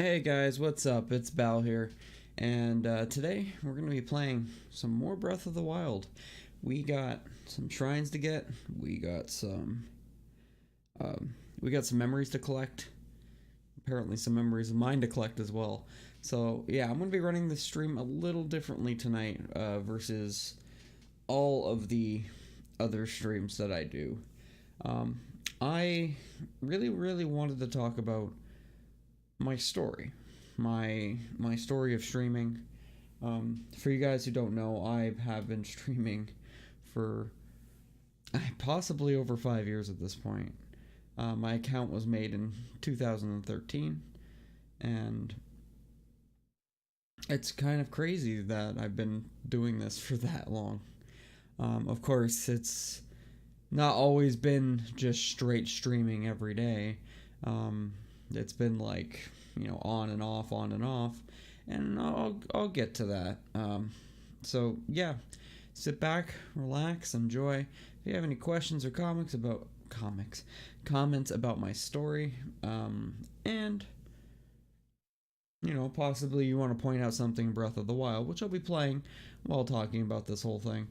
Hey guys, what's up? It's Bal here, and today we're going to be playing some more Breath of the Wild. We got some shrines to get. We got some memories to collect. Apparently, some memories of mine to collect as well. So yeah, I'm going to be running this stream a little differently tonight versus all of the other streams that I do. I really wanted to talk about my story, my story of streaming. For you guys who don't know, I have been streaming for possibly over 5 years at this point. My account was made in 2013, and it's kind of crazy that I've been doing this for that long. Of course, it's not always been just straight streaming every day. It's been like, on and off, and I'll get to that. So yeah, sit back, relax, enjoy. If you have any questions or comments about my story, and possibly you want to point out something in Breath of the Wild, which I'll be playing while talking about this whole thing.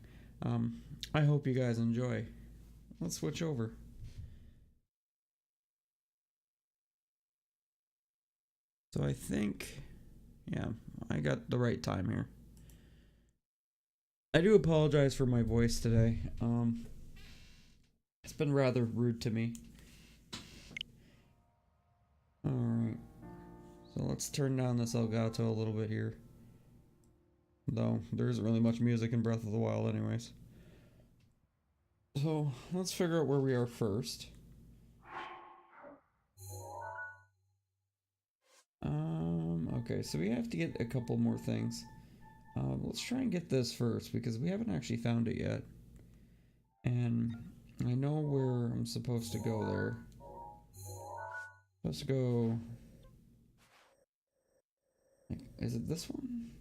I hope you guys enjoy. Let's switch over. So I think, yeah, I got the right time here. I do apologize for my voice today. It's been rather rude to me. Alright. So let's turn down this Elgato a little bit here. Though, there isn't really much music in Breath of the Wild anyways. So, let's figure out where we are first. Okay, so we have to get a couple more things. Let's try and get this first, because we haven't actually found it yet. And I know where I'm supposed to go there. Supposed to go... Is it this one?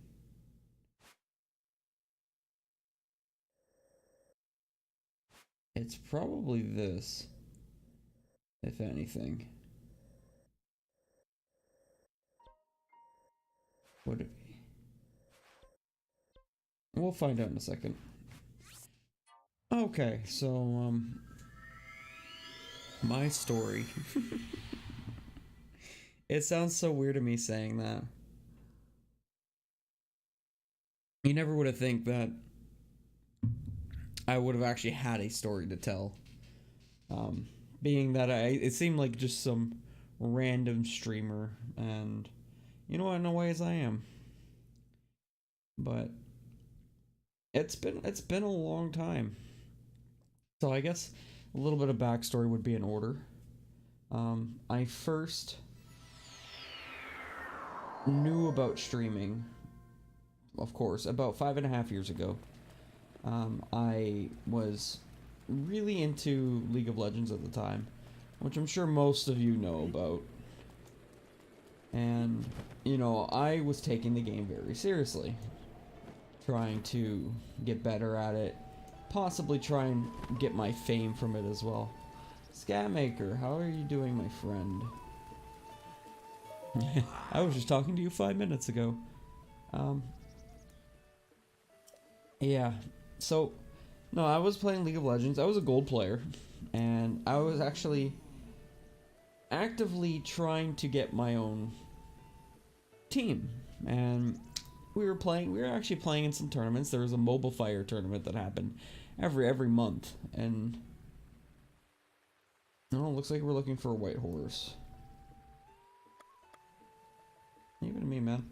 It's probably this, if anything. Would it be? We'll find out in a second. Okay, so, my story. It sounds so weird to me saying that. You never would have think that I would have actually had a story to tell. Being that it seemed like just some random streamer, and you know what, in a ways I am. But it's been a long time. So I guess a little bit of backstory would be in order. I first knew about streaming, of course, about 5.5 years ago. I was really into League of Legends at the time, which I'm sure most of you know about. And, I was taking the game very seriously, trying to get better at it, possibly try and get my fame from it as well. Scatmaker, how are you doing, my friend? I was just talking to you 5 minutes ago. Yeah, so, no, I was playing League of Legends. I was a gold player, and I was actually actively trying to get my own team. And we were actually playing in some tournaments. There was a Mobile Fire tournament that happened every month, and it looks like we're looking for a white horse. Even me, man.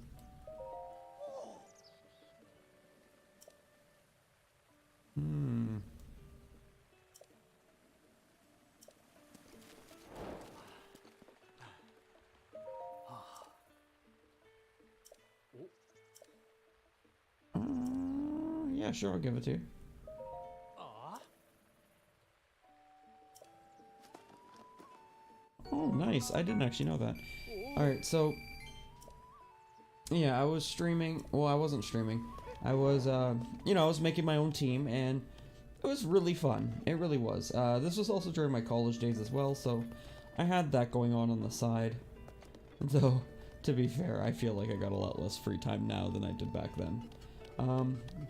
Yeah, sure, I'll give it to you. Oh, nice. I didn't actually know that. Alright, so... yeah, I was streaming. Well, I wasn't streaming. I was, I was making my own team, and it was really fun. It really was. This was also during my college days as well, so I had that going on the side. Though, To be fair, I feel like I got a lot less free time now than I did back then.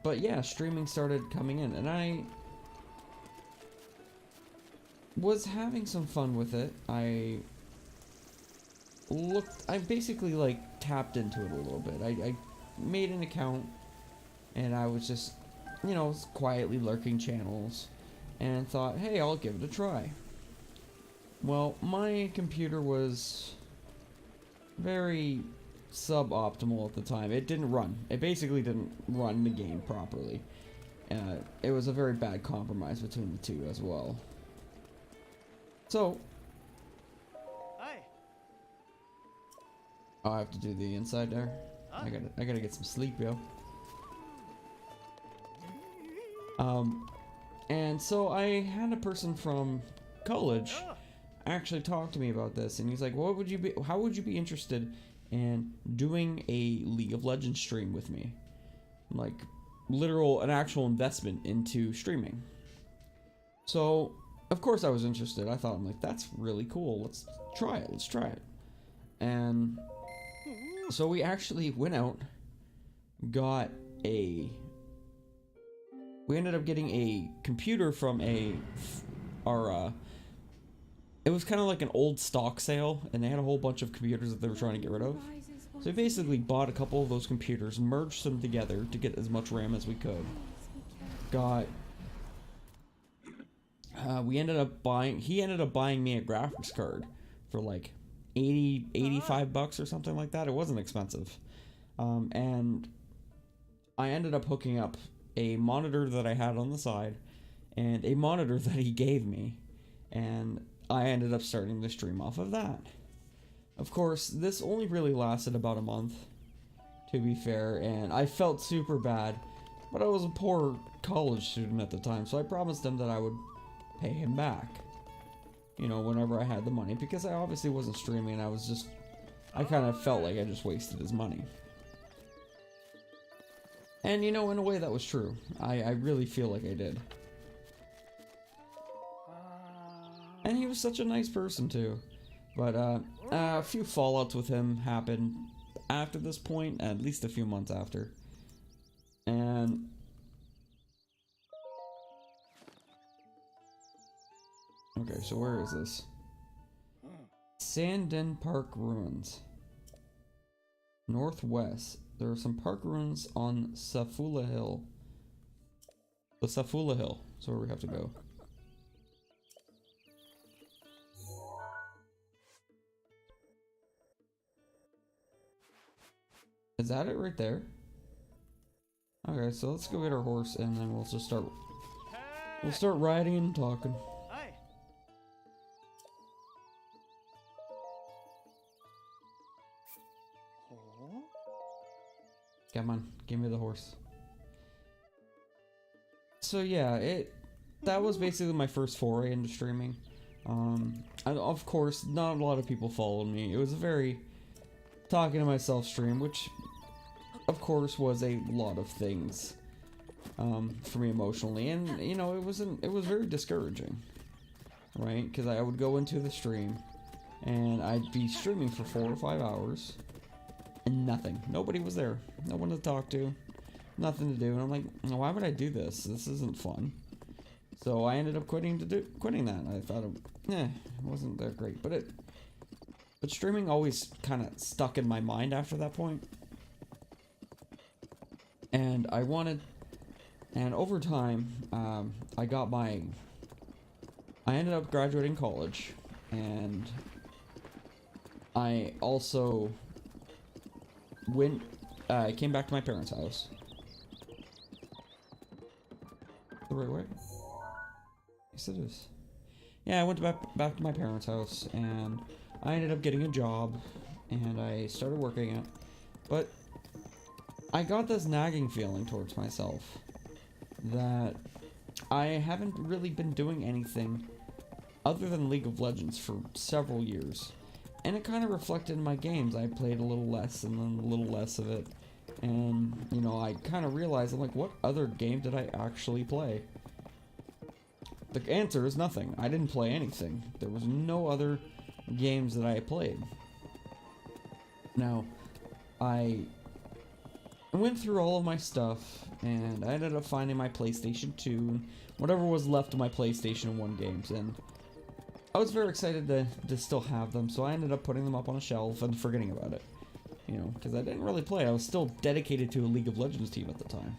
But yeah, streaming started coming in, and I was having some fun with it. I basically like tapped into it a little bit. I made an account, and I was just, you know, quietly lurking channels, and thought, hey, I'll give it a try. Well, my computer was very suboptimal at the time. It didn't run. It basically didn't run the game properly. It was a very bad compromise between the two as well. So, oh, I have to do the inside there. I gotta get some sleep, yo. And so I had a person from college actually talk to me about this, and he's like, how would you be interested in doing a League of Legends stream with me? Like, an actual investment into streaming. So, of course I was interested. I thought, I'm like, that's really cool. Let's try it. And so we actually went out, we ended up getting a computer from it was kind of like an old stock sale, and they had a whole bunch of computers that they were trying to get rid of. So we basically bought a couple of those computers, merged them together to get as much RAM as we could. He ended up buying me a graphics card for like 85 bucks or something like that. It wasn't expensive. And I ended up hooking up a monitor that I had on the side and a monitor that he gave me, and I ended up starting to stream off of that. Of course, this only really lasted about a month, to be fair, and I felt super bad, but I was a poor college student at the time, so I promised him that I would pay him back, you know, whenever I had the money, because I obviously wasn't streaming. I kind of felt like I just wasted his money. And, you know, in a way that was true. I really feel like I did. And he was such a nice person, too. But, a few fallouts with him happened after this point, at least a few months after. And okay, so where is this? Sandin Park Ruins. Northwest. There are some park ruins on Safula Hill. The Safula Hill. So where we have to go. Is that it right there? Okay, so let's go get our horse, and then we'll just start. We'll start riding and talking. Come on, give me the horse. So yeah, that was basically my first foray into streaming. And of course, not a lot of people followed me. It was a very talking to myself stream, which of course was a lot of things for me emotionally, and you know, it was very discouraging, right? Because I would go into the stream and I'd be streaming for 4 or 5 hours and nothing. Nobody was there. No one to talk to. Nothing to do. And I'm like, why would I do this? This isn't fun. So I ended up quitting that. I thought it wasn't that great. But streaming always kind of stuck in my mind after that point. And over time, I ended up graduating college, and I also I came back to my parents' house. The right way? Yes, it is. Yeah, I went back to my parents' house, and I ended up getting a job, and I started working it. But I got this nagging feeling towards myself that I haven't really been doing anything other than League of Legends for several years. And it kind of reflected in my games. I played a little less and then a little less of it. And, you know, I kind of realized, I'm like, what other game did I actually play? The answer is nothing. I didn't play anything. There was no other games that I played. Now, I went through all of my stuff, and I ended up finding my PlayStation 2, and whatever was left of my PlayStation 1 games, and I was very excited to still have them, so I ended up putting them up on a shelf and forgetting about it. You know, because I didn't really play. I was still dedicated to a League of Legends team at the time.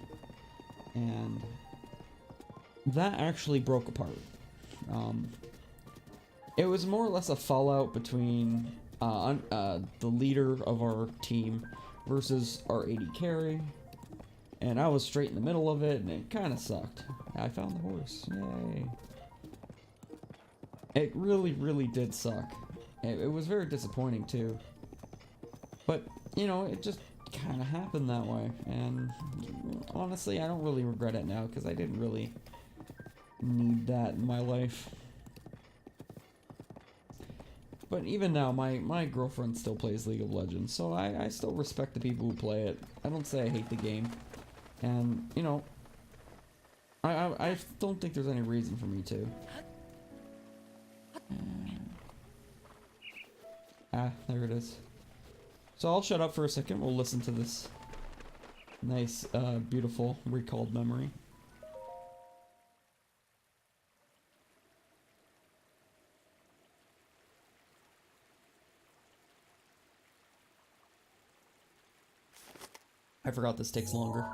And that actually broke apart. It was more or less a fallout between the leader of our team versus our AD carry. And I was straight in the middle of it, and it kind of sucked. I found the horse. Yay. It really, really did suck. It was very disappointing, too. But, you know, it just kind of happened that way. And honestly, I don't really regret it now, because I didn't really need that in my life. But even now, my girlfriend still plays League of Legends, so I still respect the people who play it. I don't say I hate the game. And, you know, I don't think there's any reason for me to. There it is. So I'll shut up for a second. We'll listen to this nice, beautiful recalled memory. I forgot this takes longer.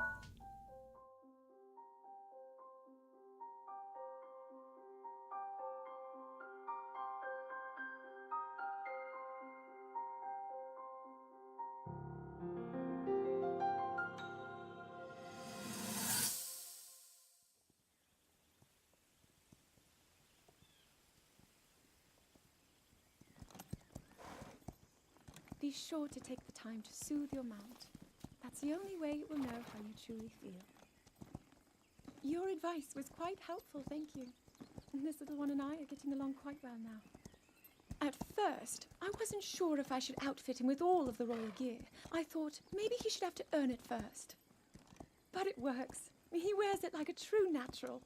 Be sure to take the time to soothe your mount. That's the only way it will know how you truly feel. Your advice was quite helpful, thank you. This little one and I are getting along quite well now. At first, I wasn't sure if I should outfit him with all of the royal gear. I thought maybe he should have to earn it first. But it works. He wears it like a true natural.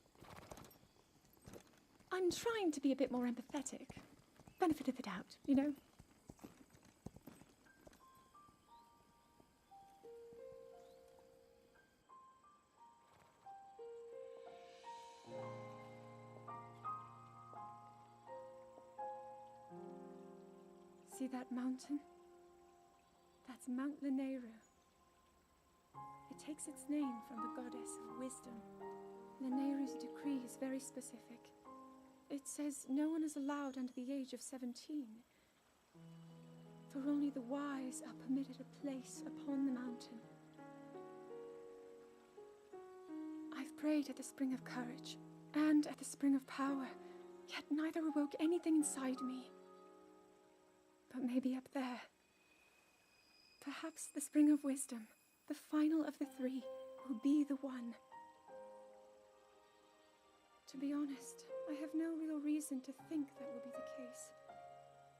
I'm trying to be a bit more empathetic. Benefit of the doubt, you know? See that mountain? That's Mount Balonator. It takes its name from the goddess of wisdom. Balonator's decree is very specific. It says no one is allowed under the age of 17. For only the wise are permitted a place upon the mountain. I've prayed at the spring of courage and at the spring of power, yet neither awoke anything inside me. But maybe up there, perhaps the spring of wisdom, the final of the three, will be the one. To be honest, I have no real reason to think that will be the case.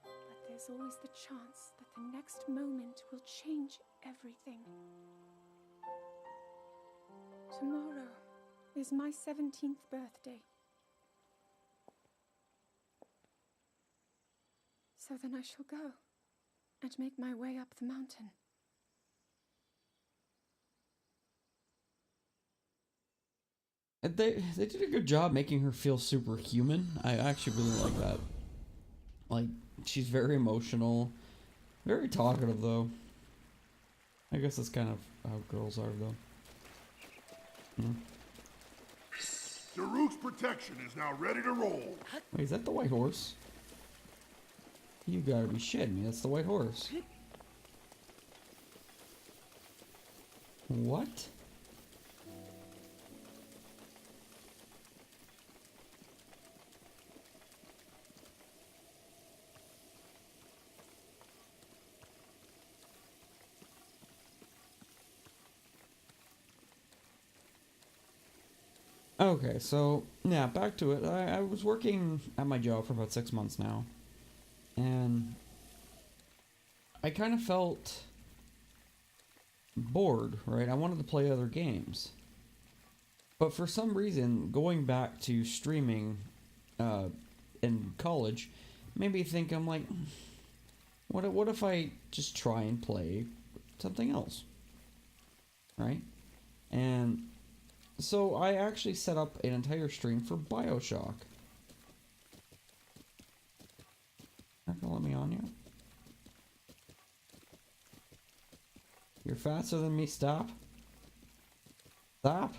But there's always the chance that the next moment will change everything. Tomorrow is my 17th birthday. So then I shall go and make my way up the mountain. They did a good job making her feel superhuman. I actually really like that. Like, she's very emotional, very talkative though. I guess that's kind of how girls are though. Daruk's protection is now ready to roll. Wait, is that the white horse? You gotta be shitting me, that's the white horse. What? Okay, so, yeah, back to it. I was working at my job for about 6 months now. And I kind of felt bored, right? I wanted to play other games. But for some reason, going back to streaming in college made me think, I'm like, What if I just try and play something else? Right? And so I actually set up an entire stream for BioShock. Not gonna let me on you? You're faster than me, stop. Stop.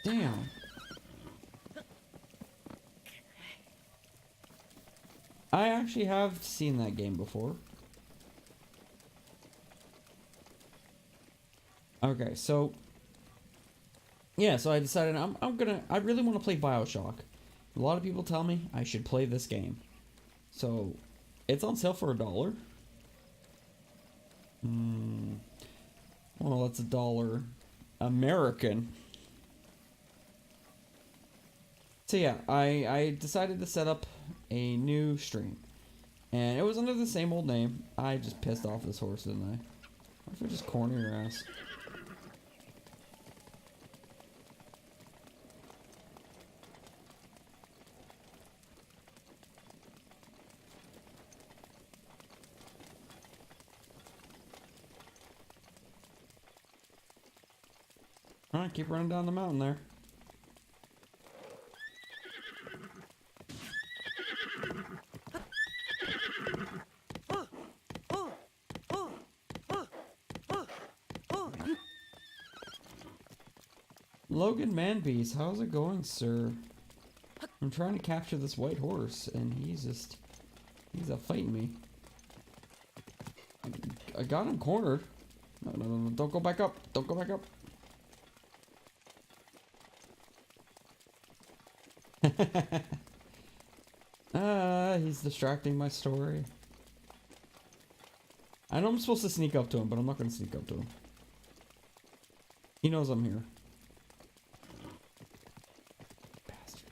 Damn. I actually have seen that game before. Okay, so yeah, so I decided I really want to play BioShock. A lot of people tell me I should play this game. So it's on sale for $1. Well, that's $1 American. So yeah, I decided to set up a new stream. And it was under the same old name. I just pissed off this horse, didn't I? What if I just corner your ass? Alright, keep running down the mountain there. Logan Manbees, how's it going, sir? I'm trying to capture this white horse, and he's fighting me. I got him cornered. No, don't go back up. Don't go back up. He's distracting my story. I know I'm supposed to sneak up to him, but I'm not going to sneak up to him. He knows I'm here. Bastard.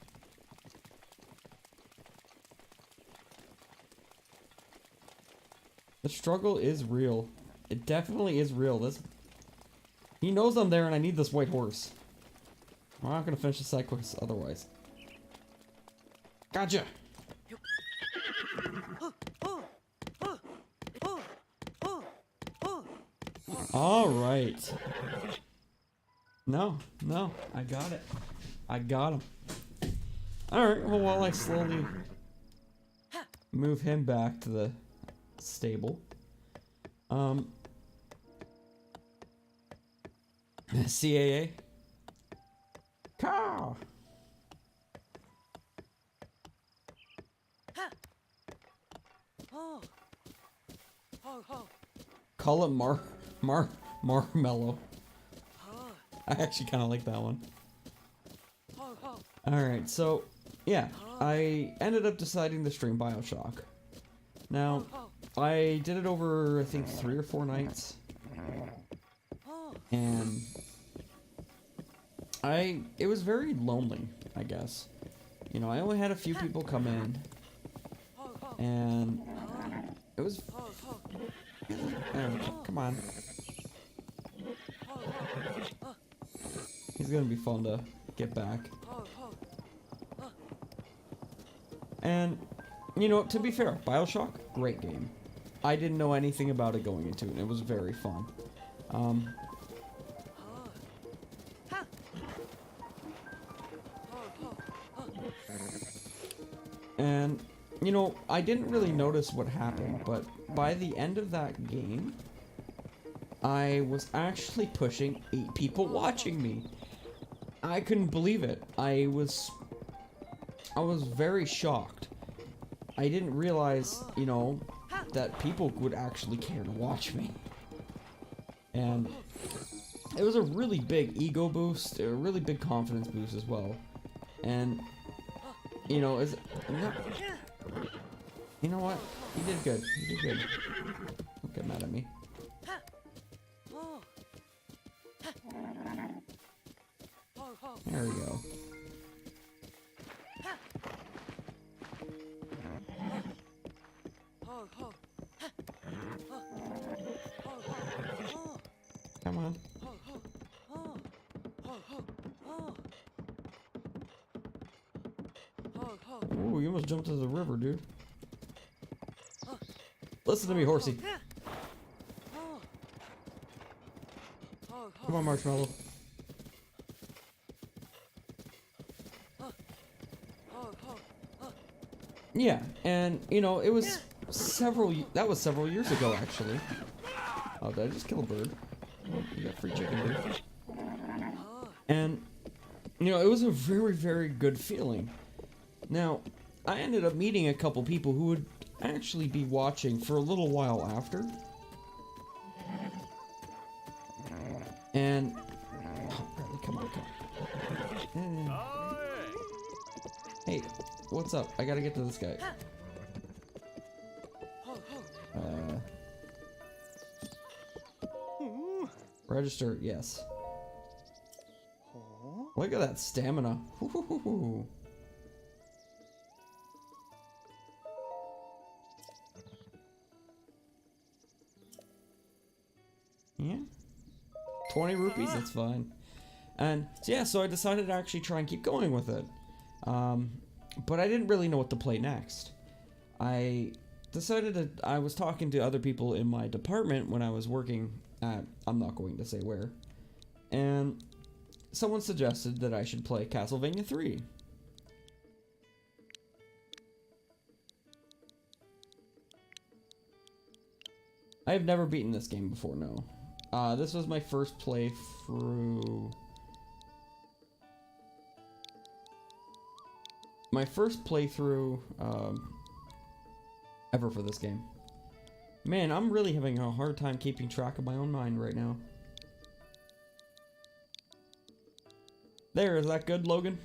The struggle is real. It definitely is real. He knows I'm there and I need this white horse. I'm not going to finish the side quest otherwise. Gotcha! Alright. No, I got it. I got him. Alright, well, while I slowly move him back to the stable. CAA. Caw! Call it Marmello. I actually kind of like that one. Alright, so, yeah. I ended up deciding to stream BioShock. Now, I did it over, I think, 3 or 4 nights. And it was very lonely, I guess. You know, I only had a few people come in. And it was... come on. He's gonna be fun to get back. And, you know, to be fair, BioShock, great game. I didn't know anything about it going into it, and it was very fun. And, you know, I didn't really notice what happened, but by the end of that game, I was actually pushing 8 people watching me. I couldn't believe it. I was very shocked. I didn't realize, you know, that people would actually care to watch me. And it was a really big ego boost, a really big confidence boost as well. And, you know, you know what? You did good. You did good. Don't get mad at me. There we go. Come on. Ooh, you almost jumped into the river, dude. Listen to me, horsey. Come on, Marshmallow. Yeah, and you know, it was that was several years ago, actually. Oh, did I just kill a bird? Oh, you got free chicken, dude. And, you know, it was a very, very good feeling. Now, I ended up meeting a couple people who would actually be watching for a little while after. And... oh, Bradley, come on, come on. Hey, what's up? I gotta get to this guy. Register, yes. Look at that stamina. Woo-hoo-hoo-hoo. Yeah. 20 rupees, that's fine. And yeah, so I decided to actually try and keep going with it. But I didn't really know what to play next. I decided that I was talking to other people in my department when I was working at, I'm not going to say where, and someone suggested that I should play Castlevania 3. I have never beaten this game before, no. This was my first playthrough. My first playthrough ever for this game. Man, I'm really having a hard time keeping track of my own mind right now. There, is that good, Logan?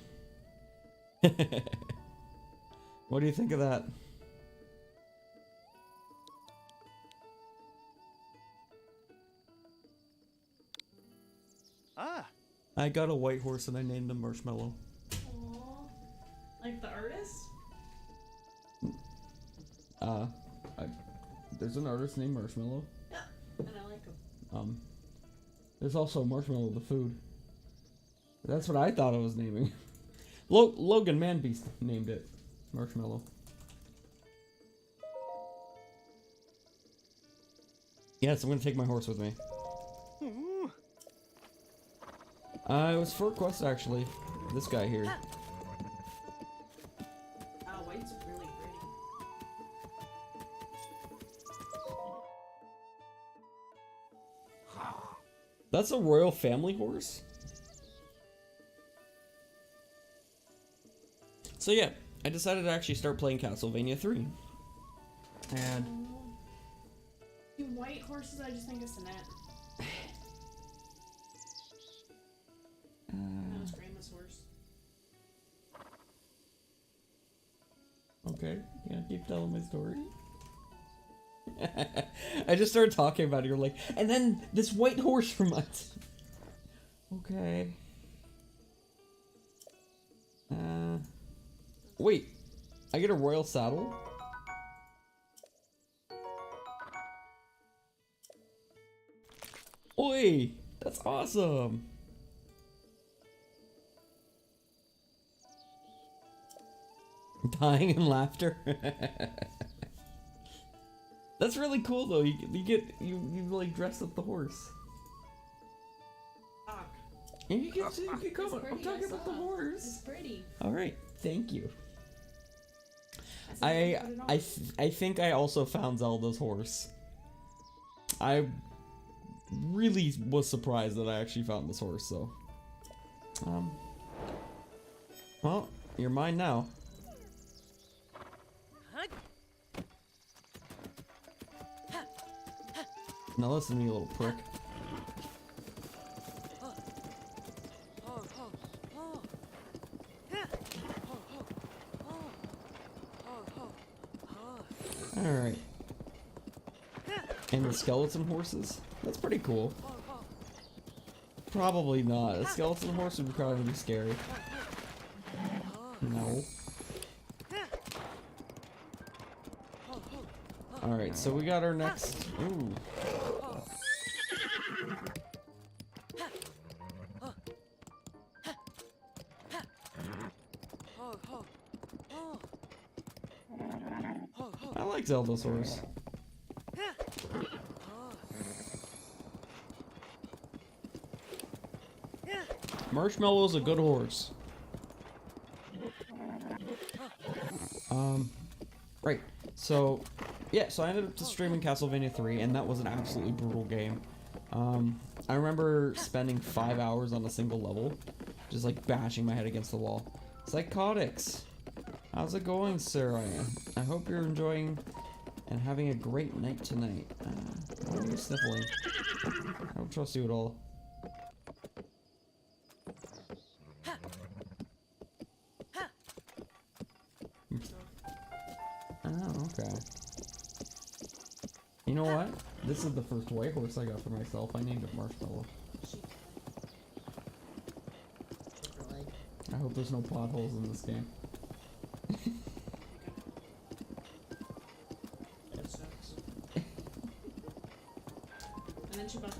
What do you think of that? I got a white horse and I named him Marshmallow. Aww. Like the artist? There's an artist named Marshmallow. Yeah, and I like him. There's also Marshmallow the food. That's what I thought I was naming. Logan Manbeast named it Marshmallow. Yes, I'm gonna take my horse with me. It was for a quest actually. This guy here. White's really pretty. That's a royal family horse? So yeah, I decided to actually start playing Castlevania 3. And... Do white horses, I just think of Sinette. That was Grandma's horse. Okay, yeah, keep telling my story. I just started talking about it, you're like, and then this white horse from us. Okay. Wait, I get a royal saddle? Oi, that's awesome. Dying in laughter. That's really cool though. You like dress up the horse. Fuck. And you get come. It's I'm pretty, talking I about the saw. horse. It's pretty. All right, thank you. I I think I also found Zelda's horse. I really was surprised that I actually found this horse. So, well, you're mine now. Now listen to me, you little prick. Alright. And the skeleton horses? That's pretty cool. Probably not. A skeleton horse would probably be scary. No. Alright, so we got our next... Ooh. I like Zelda's horse. Marshmallow's a good horse. Right. So, yeah, so I ended up just streaming Castlevania 3, and that was an absolutely brutal game. I remember spending 5 hours on a single level, just like bashing my head against the wall. Psychotics! How's it going, sir? I hope you're enjoying and having a great night tonight. Why are you sniffling? I don't trust you at all. Oh, okay. You know what? This is the first white horse I got for myself. I named it Marshmallow. I hope there's no potholes in this game.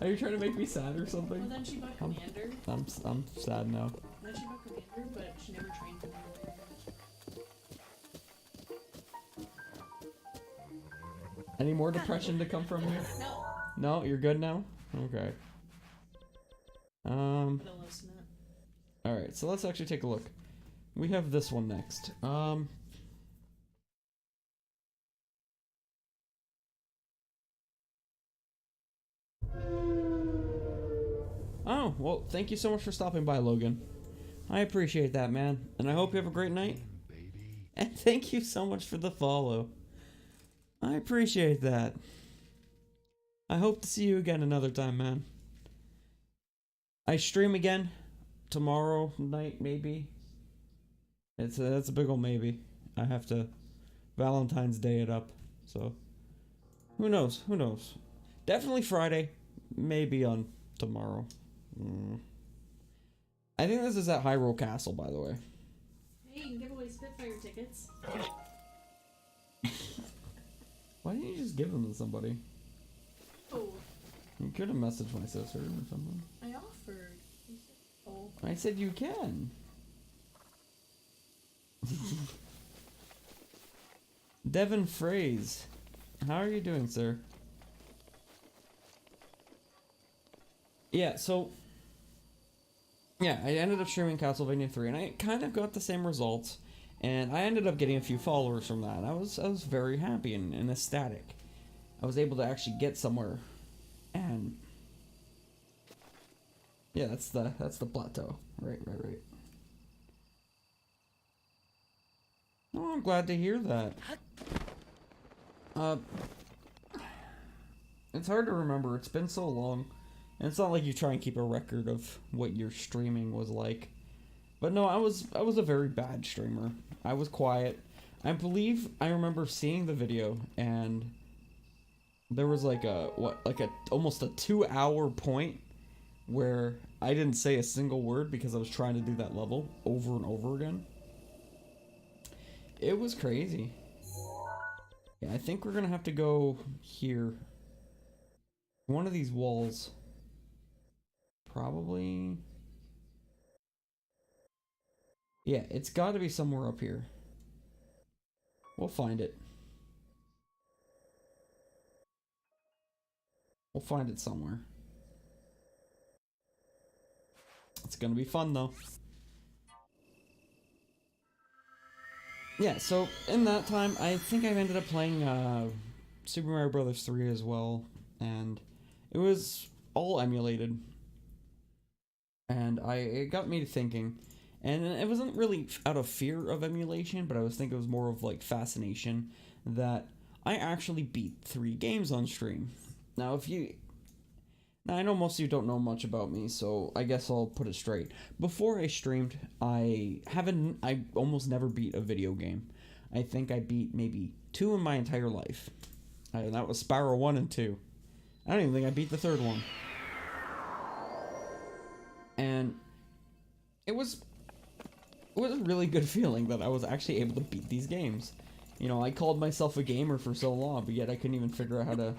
Are you trying to make me sad or something? Well, then she bought Commander. I'm sad now. Then she bought Commander, but she never trained Commander very much. Any more depression to come from you? No. No, you're good now? Okay. I don't listen to it. Alright, so let's actually take a look. We have this one next. Oh, well, thank you so much for stopping by, Logan. I appreciate that, man. And I hope you have a great night. And thank you so much for the follow. I appreciate that. I hope to see you again another time, man. I stream again tomorrow night, maybe. That's a big ol' maybe. I have to Valentine's Day it up, so who knows? Who knows? Definitely Friday, maybe on tomorrow. I think this is at Hyrule Castle, by the way. Hey, you can give away Spitfire tickets. Why didn't you just give them to somebody? Oh, You could have messaged my sister or something. I offered. You said, oh. I said you can. Devin Phrase, how are you doing, sir? Yeah, so yeah, I ended up streaming Castlevania 3, and I kind of got the same results, and I ended up getting a few followers from that. I was very happy and ecstatic. I was able to actually get somewhere, and yeah, that's the plateau. Right. Oh, I'm glad to hear that. It's hard to remember. It's been so long. And it's not like you try and keep a record of what your streaming was like. But no, I was a very bad streamer. I was quiet. I believe I remember seeing the video, and there was like almost a 2-hour point where I didn't say a single word because I was trying to do that level over and over again. It was crazy. Yeah, I think we're gonna have to go here. One of these walls. Probably. Yeah, it's got to be somewhere up here. We'll find it. We'll find it somewhere. It's gonna be fun though. Yeah, so in that time, I think I ended up playing Super Mario Bros. 3 as well, and it was all emulated. And it got me to thinking, and it wasn't really out of fear of emulation, but I was thinking it was more of like fascination that I actually beat 3 games on stream. Now I know most of you don't know much about me, so I guess I'll put it straight. Before I streamed, I almost never beat a video game. I think I beat maybe 2 in my entire life. And that was Spyro 1 and 2. I don't even think I beat the 3rd one. And it was a really good feeling that I was actually able to beat these games. You know, I called myself a gamer for so long, but yet I couldn't even figure out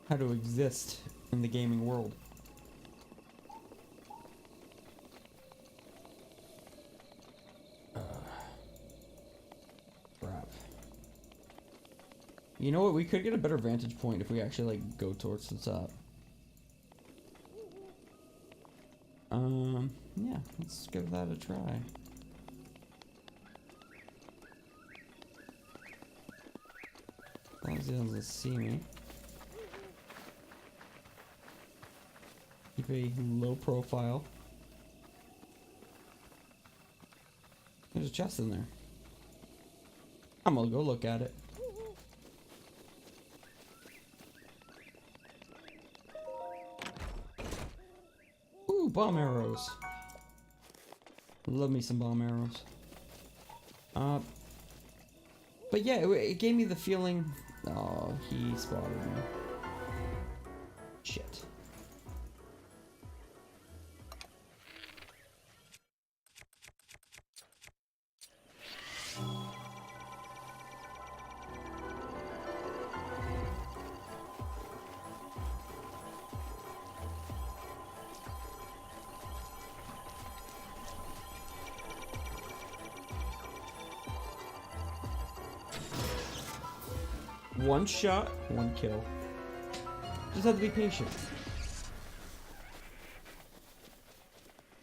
how to exist in the gaming world. Crap. You know what? We could get a better vantage point if we actually like go towards the top. Yeah, let's give that a try. As long as he doesn't see me. Keep a low profile. There's a chest in there. I'm gonna go look at it. Ooh, bomb arrows. Love me some bomb arrows. But yeah, it gave me the feeling. Oh, he spotted me. Shit. One shot, one kill. Just have to be patient.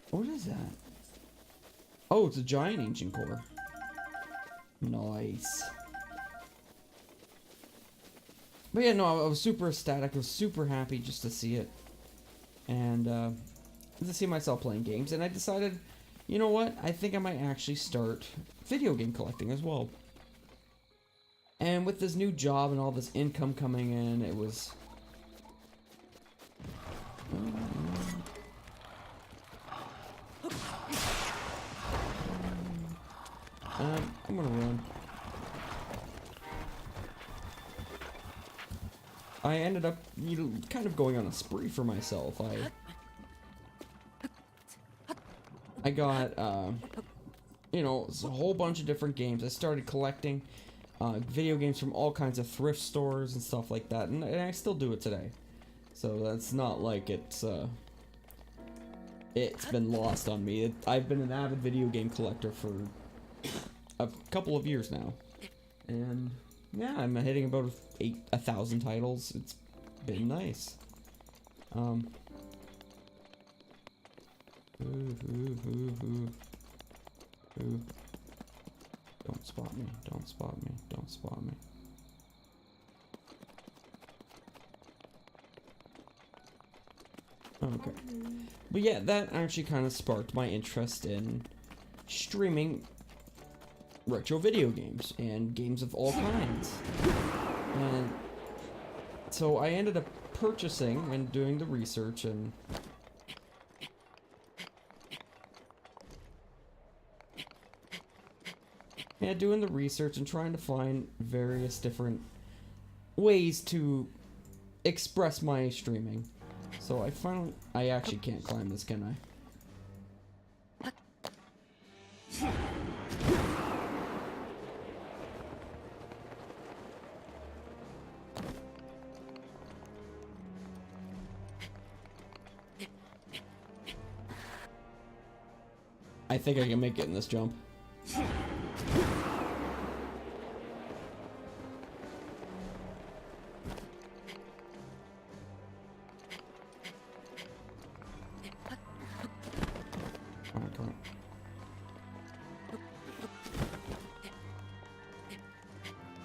What is that? Oh, it's a giant ancient core. Nice. But yeah, no, I was super ecstatic. I was super happy just to see it. And to see myself playing games. And I decided, you know what? I think I might actually start video game collecting as well. And with this new job and all this income coming in, it was... I'm gonna run. I ended up, you know, kind of going on a spree for myself. I got, you know, a whole bunch of different games. I started collecting video games from all kinds of thrift stores and stuff like that, and I still do it today. So that's not like it's been lost on me. I've been an avid video game collector for a couple of years now, and yeah, I'm hitting about 1,000 titles. It's been nice. Don't spot me, don't spot me, don't spot me. Okay. But yeah, that actually kind of sparked my interest in streaming retro video games and games of all kinds. And so I ended up purchasing and doing the research and doing the research and trying to find various different ways to express my streaming. So I actually can't climb this, can I? I think I can make it in this jump.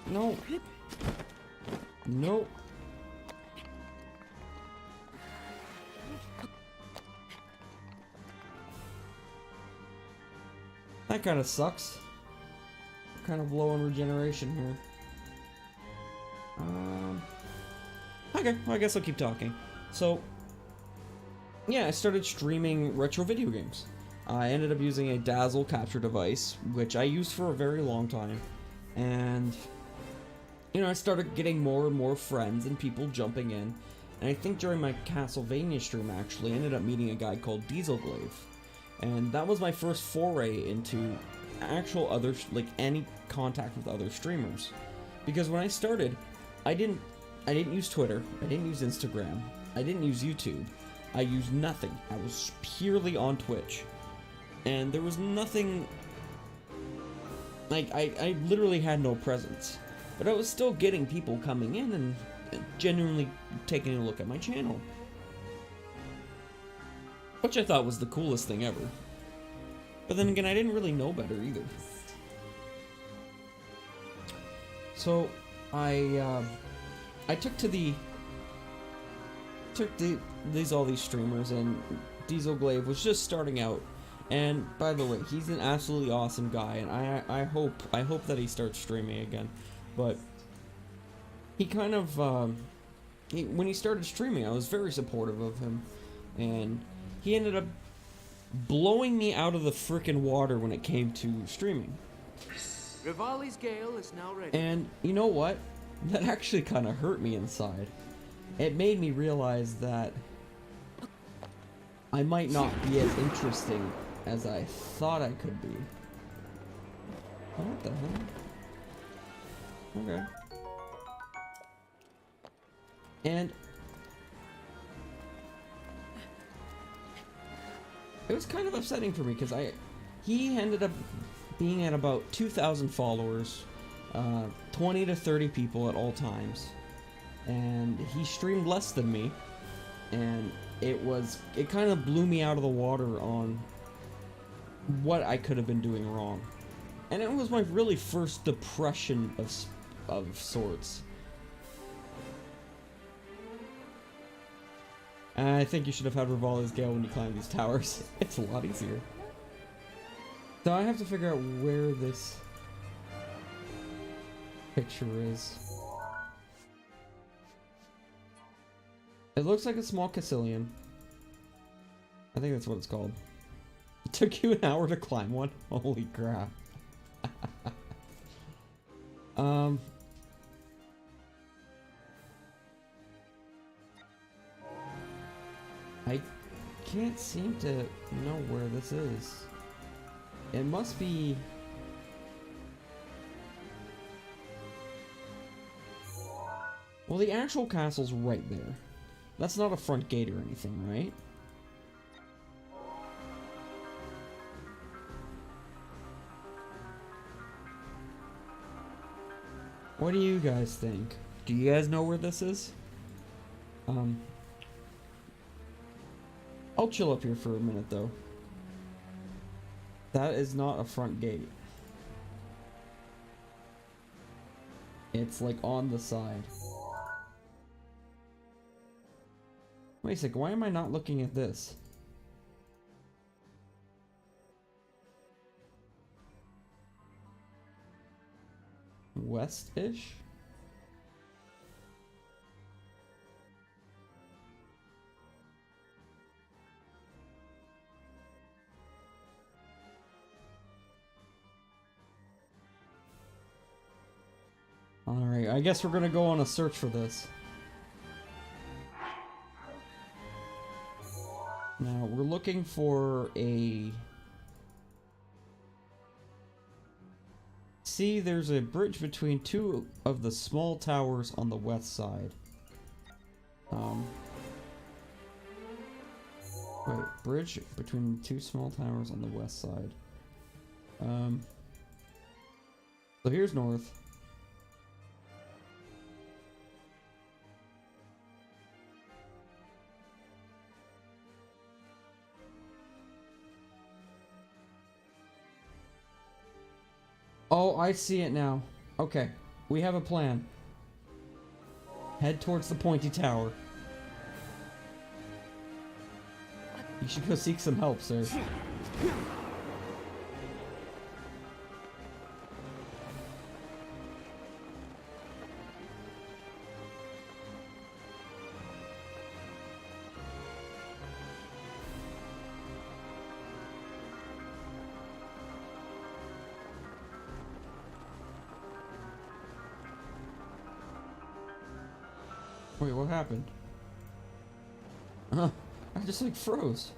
No. No. That kind of sucks. Kind of low on regeneration here. Okay, well, I guess I'll keep talking. So, yeah, I started streaming retro video games. I ended up using a Dazzle capture device, which I used for a very long time. And, you know, I started getting more and more friends and people jumping in. And I think during my Castlevania stream, actually, I ended up meeting a guy called Dieselglaive. And that was my first foray into actual other, like, any contact with other streamers. Because when I started, I didn't use Twitter, I didn't use Instagram, I didn't use YouTube, I used nothing. I was purely on Twitch. And there was nothing, like, I literally had no presence. But I was still getting people coming in and genuinely taking a look at my channel. Which I thought was the coolest thing ever. But then again, I didn't really know better either. So, I took all these streamers, and Dieselglaive was just starting out. And by the way, he's an absolutely awesome guy, and I hope that he starts streaming again. But he kind of when he started streaming, I was very supportive of him, and he ended up blowing me out of the frickin' water when it came to streaming. Rivali's Gale is now ready. And you know what? That actually kind of hurt me inside. It made me realize that I might not be as interesting as I thought I could be. What the hell? Okay. And it was kind of upsetting for me because he ended up being at about 2,000 followers, 20 to 30 people at all times, and he streamed less than me, and it kind of blew me out of the water on what I could have been doing wrong. And it was my really first depression of sorts. And I think you should have had Rivali's Gale when you climb these towers. It's a lot easier. So I have to figure out where this picture is. It looks like a small Caecilian. I think that's what it's called. It took you an hour to climb one? Holy crap. I can't seem to know where this is. It must be... Well, the actual castle's right there. That's not a front gate or anything, right? What do you guys think? Do you guys know where this is? I'll chill up here for a minute, though. That is not a front gate. It's like on the side. Wait a second, why am I not looking at this? West-ish? Alright, I guess we're gonna go on a search for this. Now, we're looking for a... See, there's a bridge between two of the small towers on the west side. Wait, bridge between two small towers on the west side. So here's north. Oh, I see it now. Okay, we have a plan. Head towards the pointy tower. You should go seek some help, sir. Wait, what happened? I just like froze.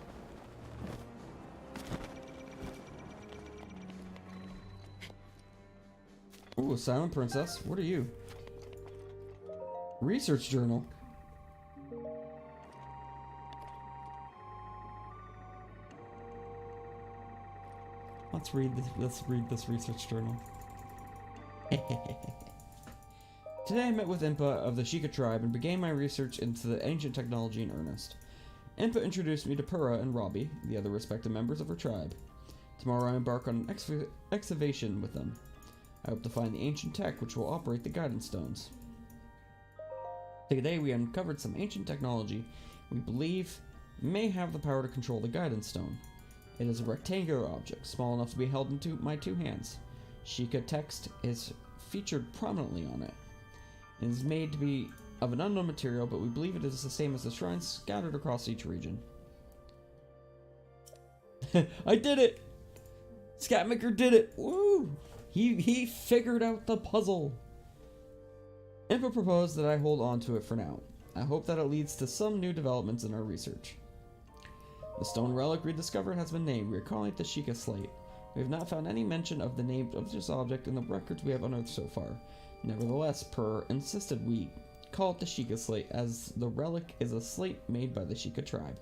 Ooh, Silent Princess. What are you? Research journal. Let's read this research journal. Today I met with Impa of the Sheikah tribe and began my research into the ancient technology in earnest. Impa introduced me to Purah and Robbie, the other respected members of her tribe. Tomorrow I embark on an excavation with them. I hope to find the ancient tech which will operate the guidance stones. Today we uncovered some ancient technology we believe may have the power to control the guidance stone. It is a rectangular object, small enough to be held into my two hands. Sheikah text is featured prominently on it. It is made to be of an unknown material, but we believe it is the same as the shrines scattered across each region. I did it! Scatmaker did it! Woo! He figured out the puzzle! Impa proposed that I hold on to it for now. I hope that it leads to some new developments in our research. The stone relic we discovered has been named. We are calling it the Sheikah Slate. We have not found any mention of the name of this object in the records we have unearthed so far. Nevertheless, Per insisted we call it the Sheikah Slate, as the relic is a slate made by the Sheikah tribe.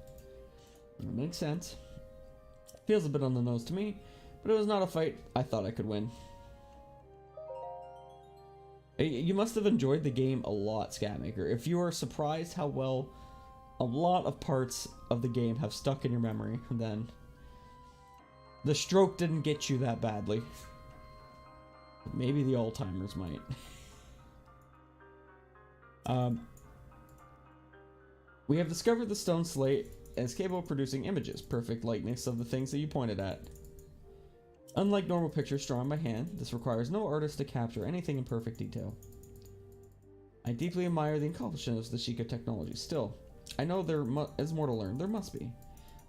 That makes sense. Feels a bit on the nose to me, but it was not a fight I thought I could win. You must have enjoyed the game a lot, Scatmaker. If you are surprised how well a lot of parts of the game have stuck in your memory, then the stroke didn't get you that badly. But maybe the Alzheimer's might. We have discovered the stone slate is capable of producing images, perfect likeness of the things that you pointed at. Unlike normal pictures drawn by hand, this requires no artist to capture anything in perfect detail. I deeply admire the accomplishments of the Sheikah technology. Still, I know there is more to learn. There must be.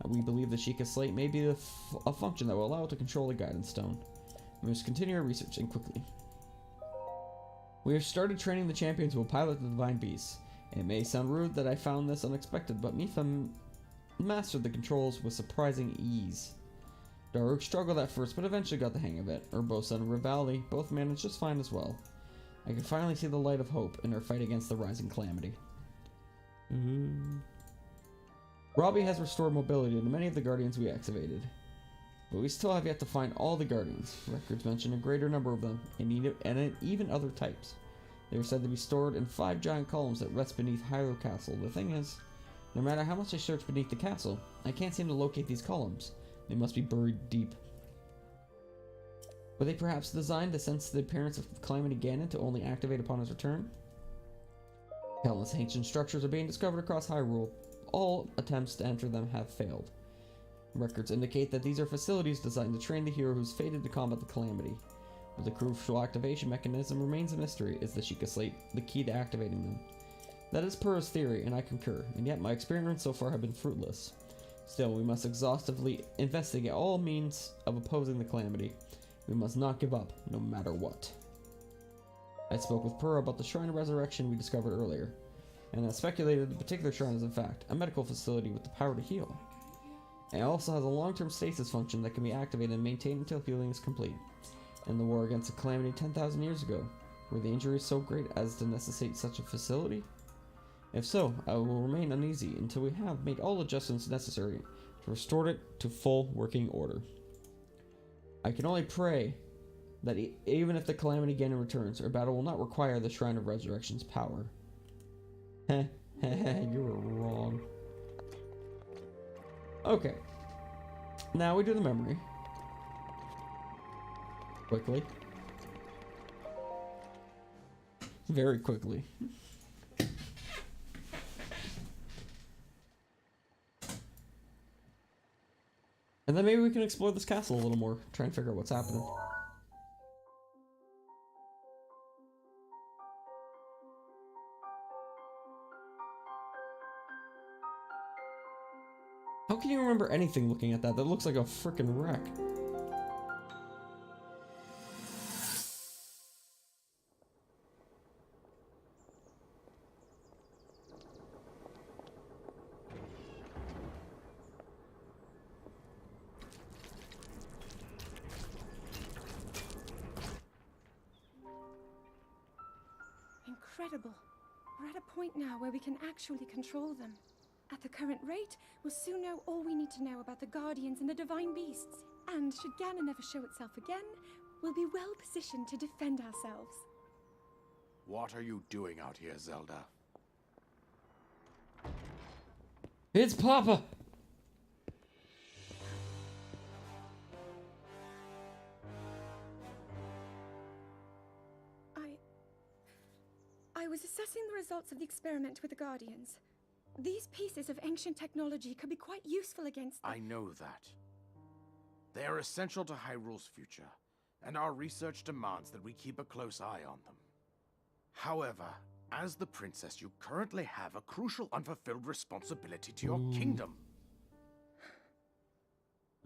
We believe the Sheikah Slate may be a function that will allow it to control the guidance stone. We must continue our research, and quickly. We have started training the champions who will pilot the divine beasts. It may sound rude that I found this unexpected, but Mipha mastered the controls with surprising ease. Daruk struggled at first, but eventually got the hang of it. Urbosa and Rivali both managed just fine as well. I can finally see the light of hope in our fight against the rising calamity. Robbie has restored mobility to many of the guardians we excavated, but we still have yet to find all the guardians. Records mention a greater number of them, and even other types. They are said to be stored in 5 giant columns that rest beneath Hyrule Castle. The thing is, no matter how much I search beneath the castle, I can't seem to locate these columns. They must be buried deep. Were they perhaps designed to sense the appearance of Calamity Ganon to only activate upon his return? Countless ancient structures are being discovered across Hyrule. All attempts to enter them have failed. Records indicate that these are facilities designed to train the hero who's fated to combat the Calamity. But the crucial activation mechanism remains a mystery. Is the Sheikah Slate the key to activating them? That is Purah's theory, and I concur, and yet my experiments so far have been fruitless. Still, we must exhaustively investigate all means of opposing the Calamity. We must not give up, no matter what. I spoke with Purah about the Shrine of Resurrection we discovered earlier, and I speculated the particular shrine is in fact a medical facility with the power to heal. It also has a long-term stasis function that can be activated and maintained until healing is complete. In the war against the Calamity 10,000 years ago, were the injuries so great as to necessitate such a facility? If so, I will remain uneasy until we have made all adjustments necessary to restore it to full working order. I can only pray that even if the Calamity Ganon returns, our battle will not require the Shrine of Resurrection's power. Heh, you were wrong. Okay. Now we do the memory. Quickly. Very quickly. And then maybe we can explore this castle a little more, try and figure out what's happening. How can you remember anything looking at that? That looks like a frickin' wreck. incredible. We're at a point now where we can actually control them. At the current rate, we'll soon know all we need to know about the Guardians and the Divine Beasts. And should Ganon ever show itself again, we'll be well positioned to defend ourselves. What are you doing out here, Zelda? It's Papa! I was assessing the results of the experiment with the Guardians. These pieces of ancient technology could be quite useful against them. I know that. They are essential to Hyrule's future, and our research demands that we keep a close eye on them. However, as the princess, you currently have a crucial unfulfilled responsibility to your kingdom.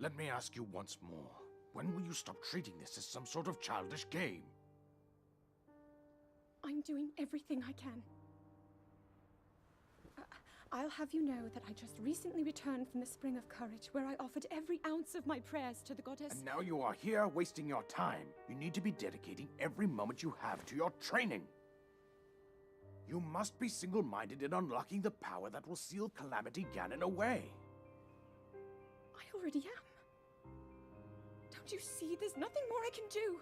Let me ask you once more, when will you stop treating this as some sort of childish game? I'm doing everything I can. I'll have you know that I just recently returned from the Spring of Courage, where I offered every ounce of my prayers to the goddess. And now you are here wasting your time. You need to be dedicating every moment you have to your training. You must be single-minded in unlocking the power that will seal Calamity Ganon away. I already am. Don't you see? There's nothing more I can do.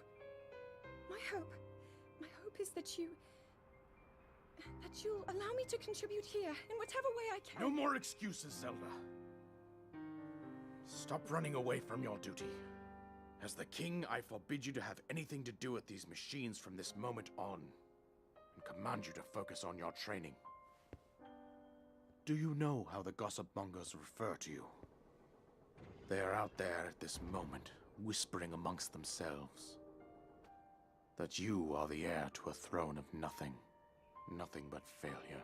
My hope is that you'll allow me to contribute here in whatever way I can. No more excuses, Zelda. Stop running away from your duty. As the king, I forbid you to have anything to do with these machines from this moment on, and command you to focus on your training. Do you know how the gossip mongers refer to you? They are out there at this moment, whispering amongst themselves that you are the heir to a throne of nothing. Nothing but failure.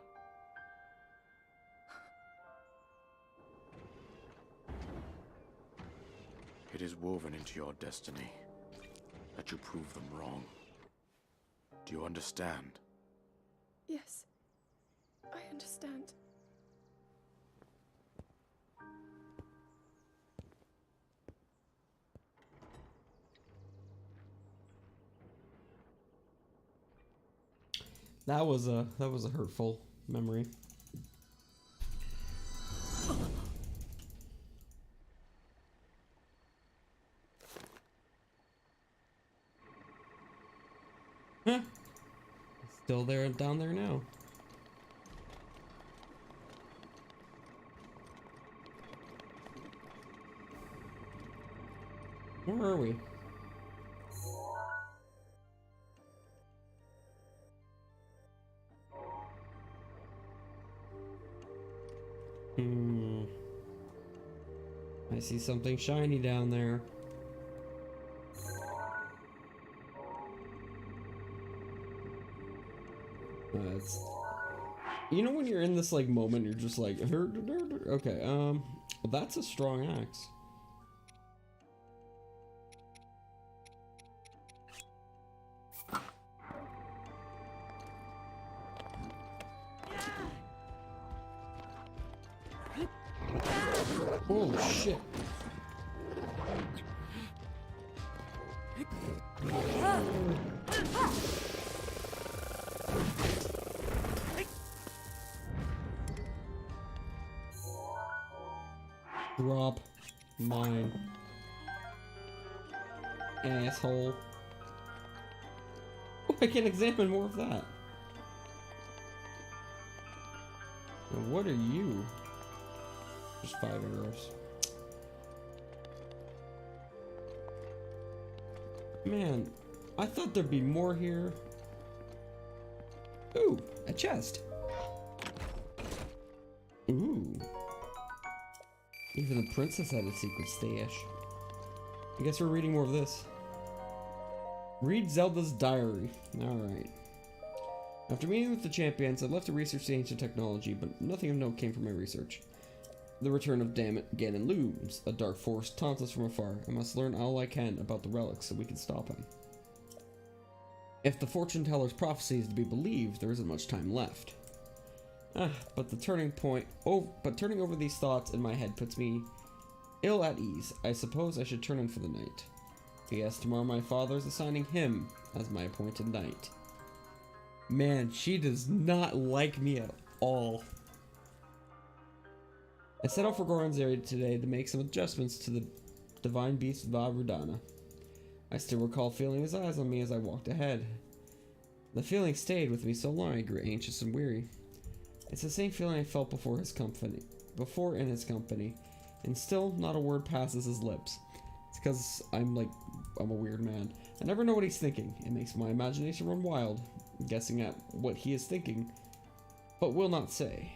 It is woven into your destiny that you prove them wrong. Do you understand? Yes, I understand. That was a hurtful memory. Huh. Still there, down there now. Where are we? I see something shiny down there. It's, you know when you're in this like moment, you're just like, okay, well, that's a strong axe. Oh shit. Drop mine. Asshole. Oh, I can examine more of that. Now, what are you? Just 5 arrows. Man, I thought there'd be more here. Ooh, a chest. Ooh. Even the princess had a secret stash. I guess we're reading more of this. Read Zelda's diary. Alright. After meeting with the champions, I left to research the ancient technology, but nothing of note came from my research. The return of Ganon looms. A dark force taunts us from afar. I must learn all I can about the relics so we can stop him. If the fortune teller's prophecy is to be believed, there isn't much time left. But turning over these thoughts in my head puts me ill at ease. I suppose I should turn in for the night. Yes, tomorrow my father is assigning him as my appointed knight. Man, she does not like me at all. I set out for Goron's area today to make some adjustments to the divine beast Varudana. I still recall feeling his eyes on me as I walked ahead. The feeling stayed with me so long I grew anxious and weary. It's the same feeling I felt before in his company, and still not a word passes his lips. It's because I'm a weird man. I never know what he's thinking. It makes my imagination run wild, guessing at what he is thinking, but will not say.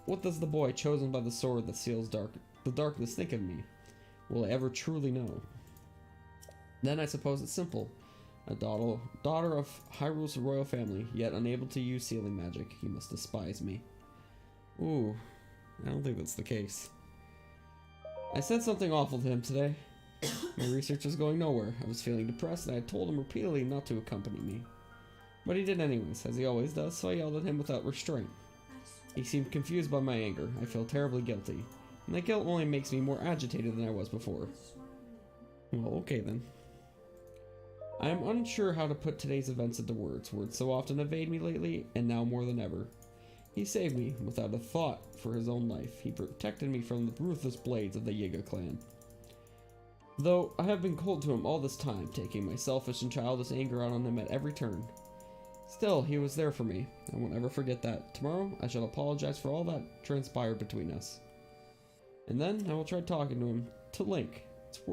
What does the boy chosen by the sword that seals the darkness think of me? Will I ever truly know? Then I suppose it's simple. A daughter of Hyrule's royal family, yet unable to use sealing magic. He must despise me. Ooh, I don't think that's the case. I said something awful to him today. My research was going nowhere. I was feeling depressed and I told him repeatedly not to accompany me. But he did anyways, as he always does, so I yelled at him without restraint. He seemed confused by my anger. I feel terribly guilty. And that guilt only makes me more agitated than I was before. Well, okay then. I am unsure how to put today's events into words. Words so often evade me lately, and now more than ever. He saved me, without a thought for his own life. He protected me from the ruthless blades of the Yiga clan. Though I have been cold to him all this time, taking my selfish and childish anger out on him at every turn. Still, he was there for me. I won't ever forget that. Tomorrow, I shall apologize for all that transpired between us. And then, I will try talking to him. To Link.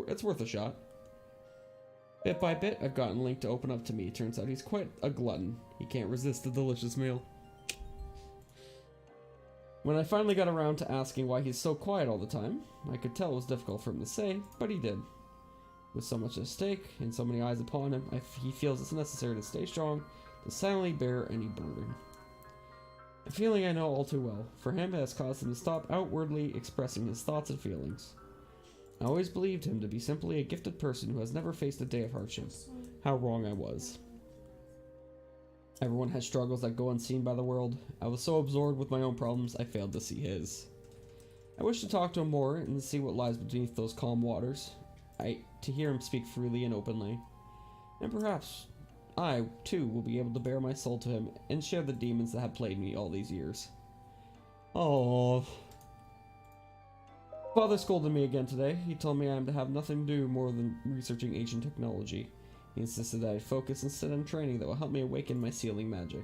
It's worth a shot. Bit by bit, I've gotten Link to open up to me. Turns out he's quite a glutton. He can't resist a delicious meal. When I finally got around to asking why he's so quiet all the time, I could tell it was difficult for him to say, but he did. With so much at stake and so many eyes upon him, he feels it's necessary to stay strong, to silently bear any burden. A feeling I know all too well. For him, it has caused him to stop outwardly expressing his thoughts and feelings. I always believed him to be simply a gifted person who has never faced a day of hardship. How wrong I was. Everyone has struggles that go unseen by the world. I was so absorbed with my own problems, I failed to see his. I wish to talk to him more and to see what lies beneath those calm waters. To hear him speak freely and openly. And perhaps I, too, will be able to bare my soul to him and share the demons that have plagued me all these years. Oh. Father scolded me again today. He told me I am to have nothing to do more than researching ancient technology. He insisted that I focus instead on training that will help me awaken my sealing magic.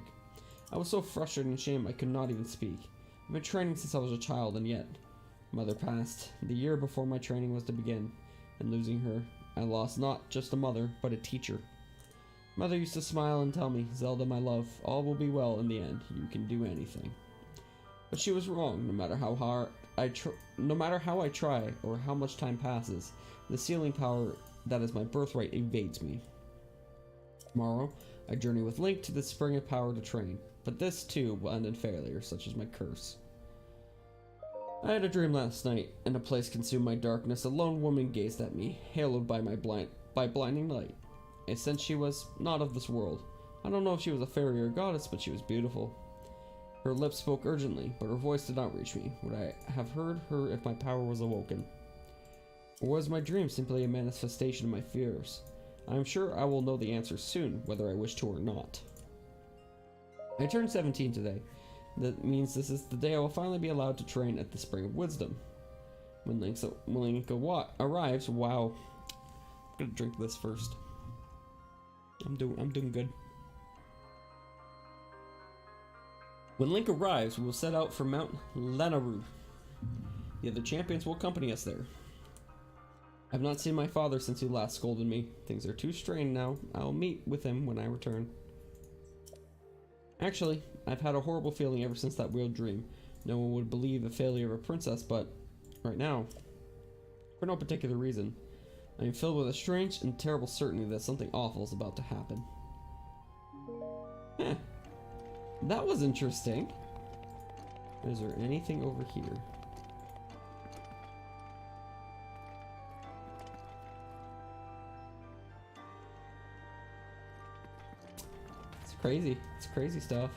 I was so frustrated and ashamed I could not even speak. I've been training since I was a child, and yet Mother passed the year before my training was to begin, and losing her, I lost not just a mother, but a teacher. Mother used to smile and tell me, "Zelda, my love, all will be well in the end. You can do anything." But she was wrong. No matter how I try or how much time passes, the sealing power that is my birthright evades me. Tomorrow, I journey with Link to the Spring of Power to train, but this too will end in failure, such as my curse. I had a dream last night. In a place consumed by darkness, a lone woman gazed at me, haloed by blinding light. I sensed she was not of this world. I don't know if she was a fairy or goddess, but she was beautiful. Her lips spoke urgently, but her voice did not reach me. Would I have heard her if my power was awoken? Or was my dream simply a manifestation of my fears? I am sure I will know the answer soon, whether I wish to or not. I turned 17 today. That means this is the day I will finally be allowed to train at the Spring of Wisdom. When Link arrives, wow. I'm gonna drink this first. I'm doing good. When Link arrives, we will set out for Mount Lanayru. The other champions will accompany us there. I've not seen my father since he last scolded me. Things are too strained now. I'll meet with him when I return. Actually, I've had a horrible feeling ever since that weird dream. No one would believe the failure of a princess, but right now, for no particular reason, I am filled with a strange and terrible certainty that something awful is about to happen. Heh. That was interesting. Is there anything over here? It's crazy. It's crazy stuff.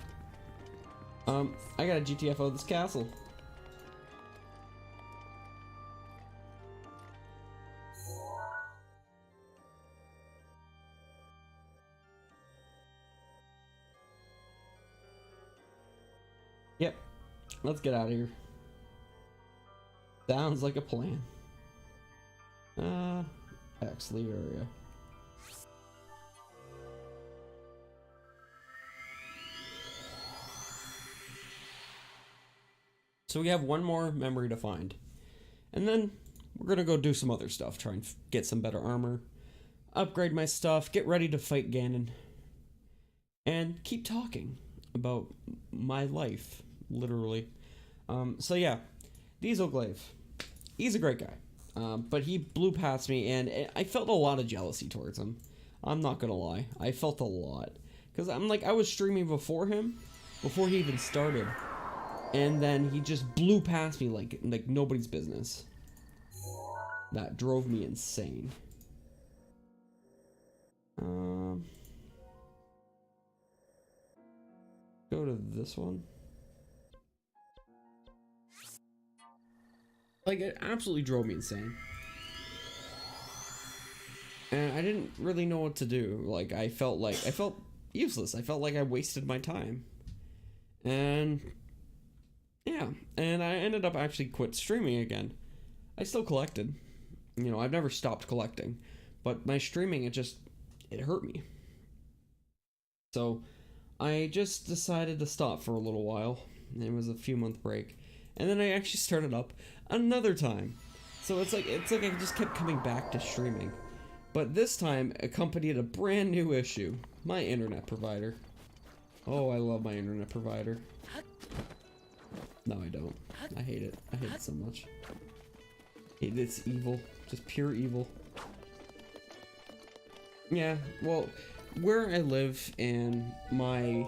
I got a GTFO this castle. Yep. Let's get out of here. Sounds like a plan. Exley area. So we have one more memory to find. And then we're gonna go do some other stuff. Try and get some better armor. Upgrade my stuff. Get ready to fight Ganon. And keep talking about my life. Literally. So yeah. Dieselglaive. He's a great guy. But he blew past me and I felt a lot of jealousy towards him. I'm not gonna lie. I felt a lot. Because I'm like, I was streaming before him. Before he even started. And then he just blew past me like nobody's business. That drove me insane. Go to this one. Like, it absolutely drove me insane. And I didn't really know what to do. Like, I felt useless. I felt like I wasted my time. And yeah, and I ended up actually quit streaming again. I still collected. You know, I've never stopped collecting. But my streaming, it hurt me. So, I just decided to stop for a little while. It was a few month break. And then I actually started up another time. So it's like I just kept coming back to streaming. But this time, accompanied a brand new issue. My internet provider. Oh, I love my internet provider. No, I don't. I hate it. I hate it so much. It's evil. Just pure evil. Yeah, well, where I live and my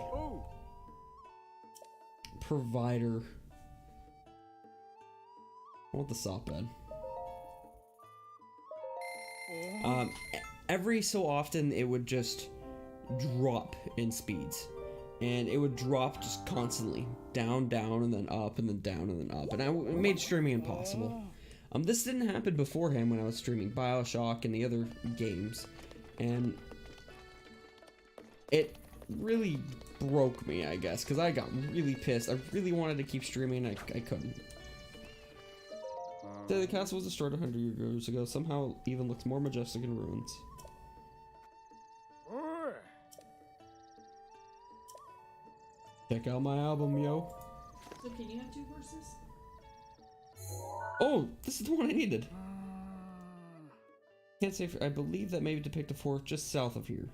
provider... I want the soft bed. Every so often it would just drop in speeds. And it would drop just constantly. Down, down, and then up, and then down, and then up. And it made streaming impossible. This didn't happen beforehand when I was streaming BioShock and the other games. And it really broke me, I guess, because I got really pissed. I really wanted to keep streaming, and I couldn't. The castle was destroyed 100 years ago. Somehow it even looks more majestic in ruins. Check out my album, yo. So can you have 2 horses? Oh, this is the one I needed. Can't say I believe that may depict a forest just south of here.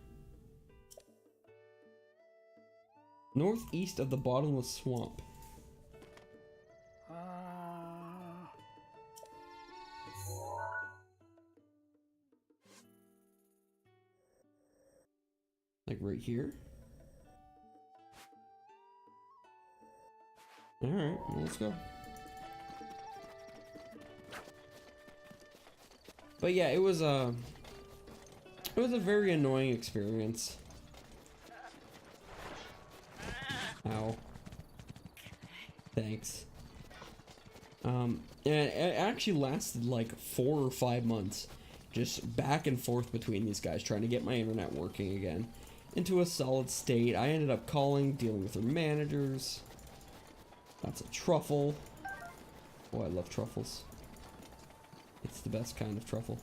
Northeast of the bottomless swamp. Like right here? Alright, well, let's go. But yeah, it was a very annoying experience. Ow. Thanks. And it actually lasted like 4 or 5 months. Just back and forth between these guys, trying to get my internet working again. Into a solid state. I ended up calling, dealing with their managers. That's a truffle. Oh, I love truffles. It's the best kind of truffle.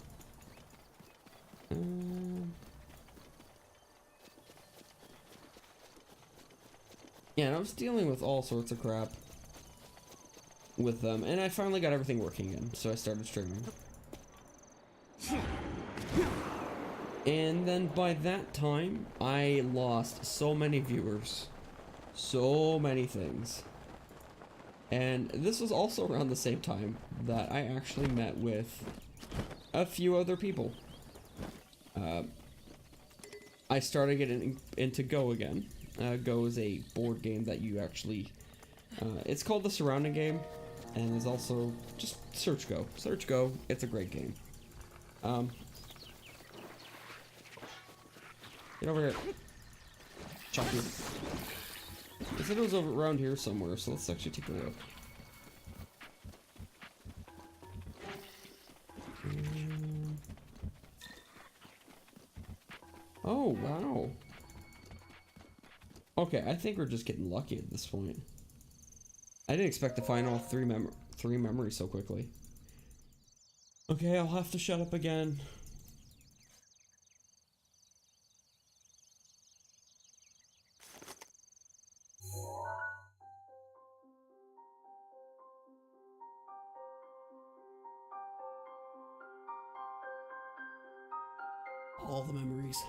Yeah, and I was dealing with all sorts of crap with them, and I finally got everything working again, so I started streaming. And then by that time, I lost so many viewers. So many things. And this was also around the same time that I actually met with a few other people. I started getting into Go again. Go is a board game that you actually... it's called the Surrounding Game. And there's also... just search Go. Search Go. It's a great game. Get over here. Chop you. I said it was over around here somewhere, so let's actually take a look. Oh, wow. Okay, I think we're just getting lucky at this point. I didn't expect to find all three memories so quickly. Okay, I'll have to shut up again. All the memories.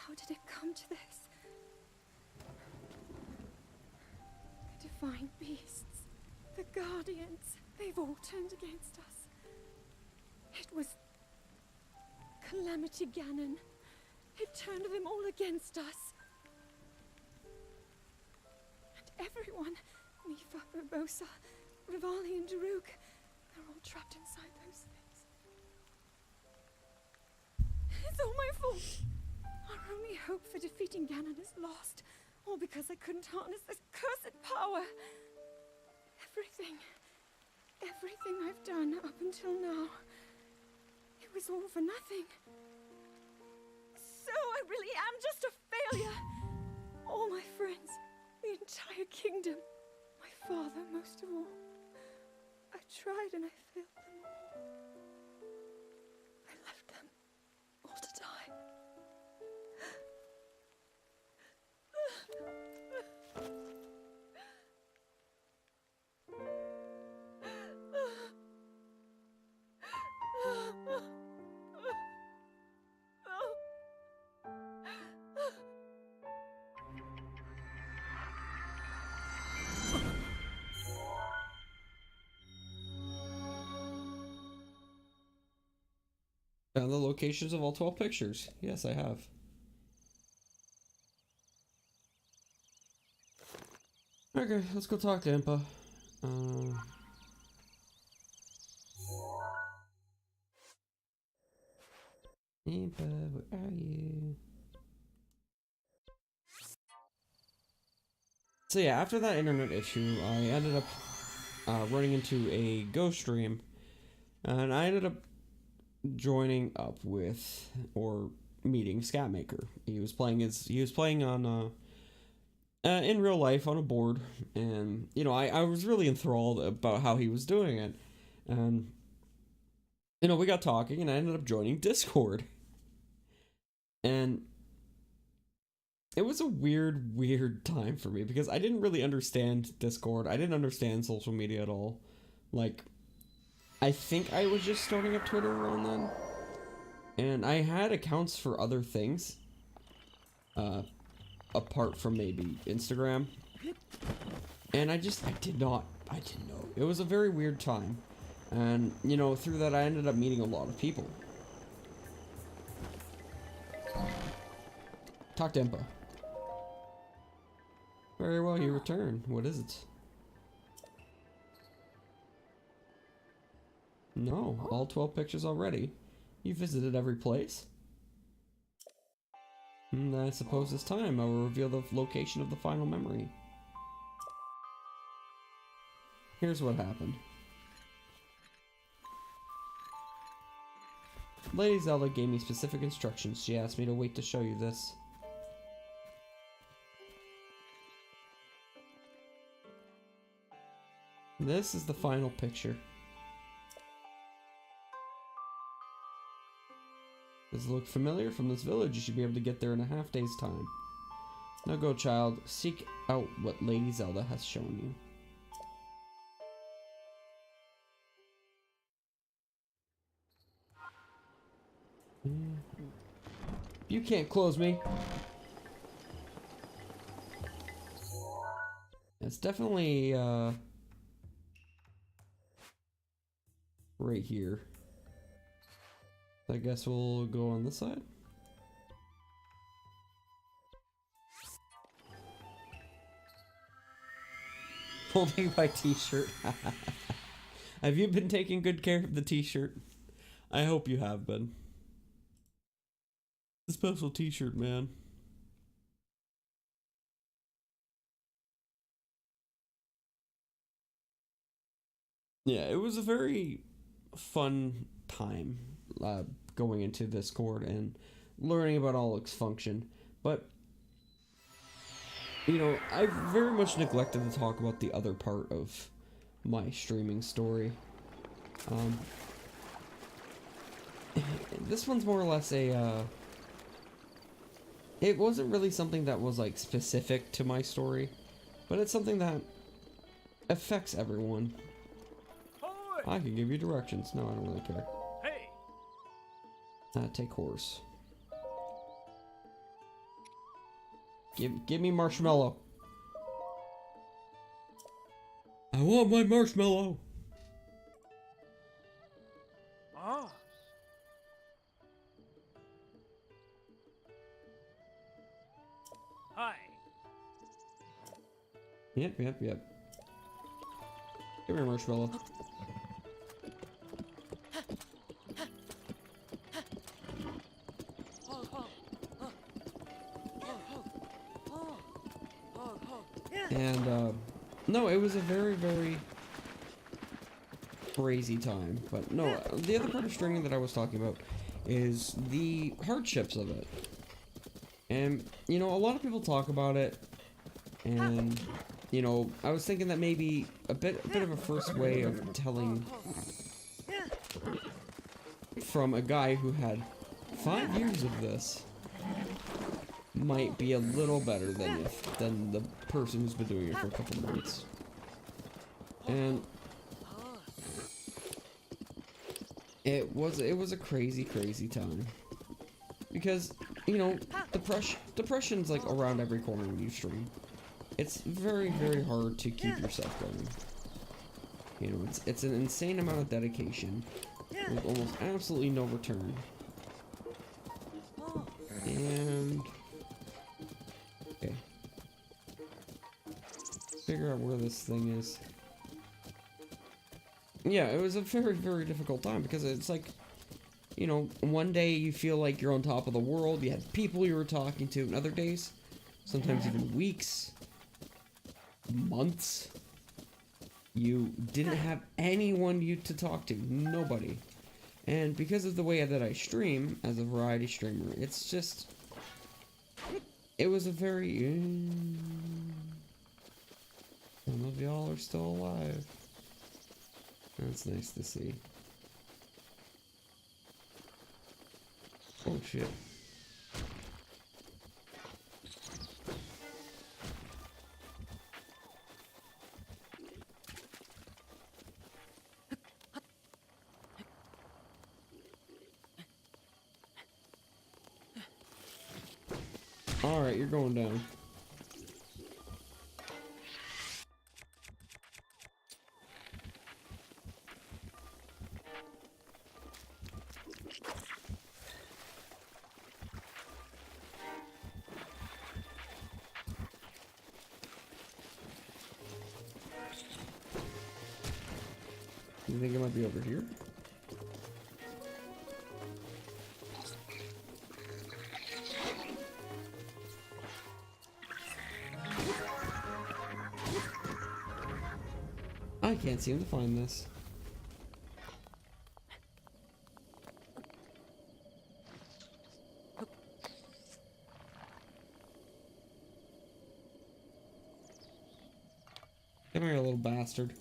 How did it come to this? The divine beasts, the guardians, they've all turned against us. It was Calamity Ganon. It turned them all against us. And everyone, Mifa, Urbosa, Rivali and Daruk, they're all trapped inside those things. It's all my fault. Our only hope for defeating Ganon is lost, all because I couldn't harness this cursed power. Everything I've done up until now, it was all for nothing. So I really am just a failure. All my friends, the entire kingdom, my father most of all. I tried and I failed them all. I left them all to die. Found the locations of all 12 pictures. Yes, I have. Okay, let's go talk to Impa. Impa, where are you? So yeah, after that internet issue, I ended up running into a ghost stream, and I ended up joining up with, or meeting, Scatmaker. He was playing on in real life on a board, and you know, I was really enthralled about how he was doing it, and you know, we got talking, and I ended up joining Discord, and it was a weird time for me because I didn't really understand Discord. I didn't understand social media at all. Like, I think I was just starting up Twitter around then, and I had accounts for other things, apart from maybe Instagram, and I didn't know. It was a very weird time, and you know, through that I ended up meeting a lot of people. Talk to Impa. Very well, you return. What is it? No, all 12 pictures already. You visited every place. I suppose it's time I will reveal the location of the final memory. Here's what happened. Lady Zelda gave me specific instructions. She asked me to wait to show you this. This is the final picture. Does it look familiar? From this village, you should be able to get there in a half day's time. Now go, child. Seek out what Lady Zelda has shown you. You can't close me. It's definitely, right here. I guess we'll go on this side. Holding my t-shirt. Have you been taking good care of the t-shirt? I hope you have been. A special t-shirt, man. Yeah, it was a very fun time going into Discord and learning about all its function. But, you know, I very much neglected to talk about the other part of my streaming story. This one's more or less a, it wasn't really something that was, like, specific to my story, but it's something that affects everyone. I can give you directions. No, I don't really care. Hey! Take horse. Give me marshmallow. I want my marshmallow! Ah. Hi. Yep. Give me a marshmallow. And, no, it was a very, very crazy time. But no, the other part of streaming that I was talking about is the hardships of it. And, you know, a lot of people talk about it, and, you know, I was thinking that maybe a bit of a first way of telling from a guy who had 5 years of this might be a little better than the person who's been doing it for a couple months. And it was a crazy time, because, you know, depression's like around every corner when you stream. It's very hard to keep yourself going. You know, it's an insane amount of dedication with almost absolutely no return. And okay, figure out where this thing is. Yeah, it was a very difficult time, because it's like, you know, one day you feel like you're on top of the world, you had people you were talking to, and other days, sometimes even weeks, months, you didn't have anyone to talk to, nobody. And because of the way that I stream as a variety streamer, it's just, it was a very, some of y'all are still alive. That's nice to see. Oh shit. Alright, you're going down. You think it might be over here? I can't seem to find this. Come here, little bastard.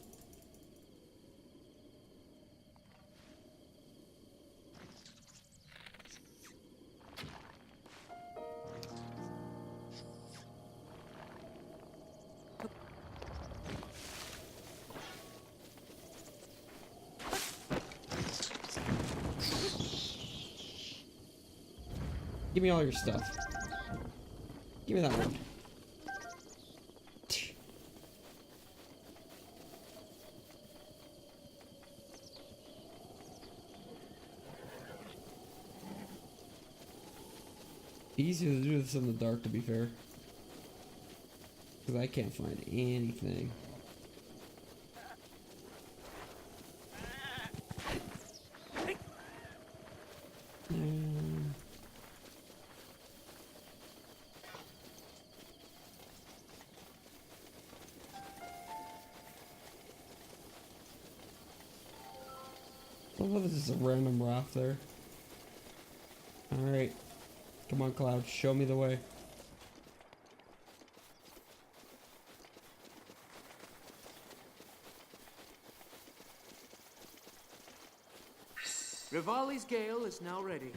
Give me all your stuff. Give me that one. Easier to do this in the dark, to be fair. Because I can't find anything. Oh, this is a random raft there. Alright. Come on, Cloud. Show me the way. Rivali's gale is now ready.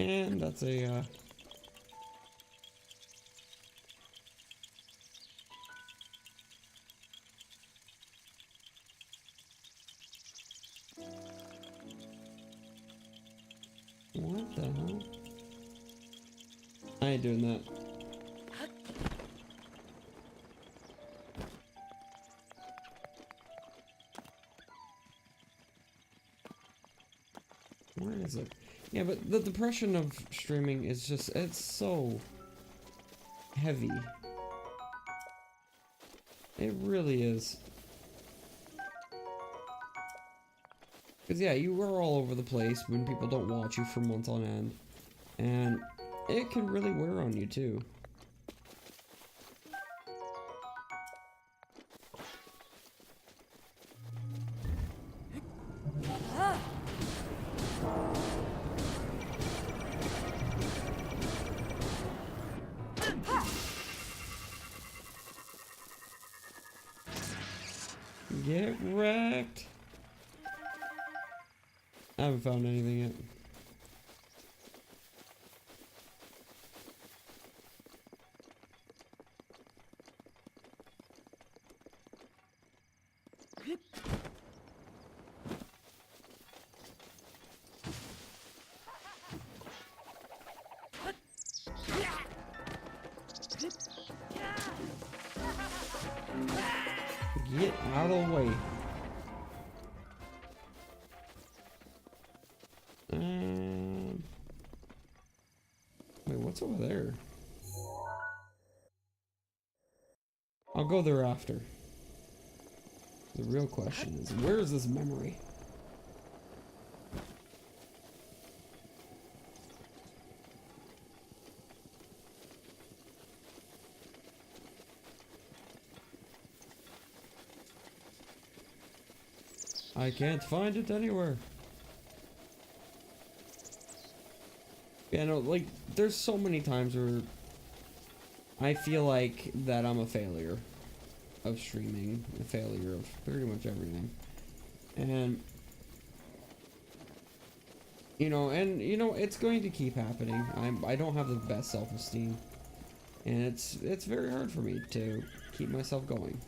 And that's a, what the hell? I ain't doing that. Where is it? Yeah, but the depression of streaming is just, it's so heavy. It really is. Because yeah, you are all over the place when people don't watch you for months on end. And it can really wear on you too. Get wrecked. I haven't found anything yet. Get out of the way. Wait, what's over there? I'll go there after. The real question is, where is this memory? I can't find it anywhere. Yeah, no, like, there's so many times where I feel like that I'm a failure of streaming, a failure of pretty much everything. And, you know, it's going to keep happening. I don't have the best self-esteem. And it's very hard for me to keep myself going.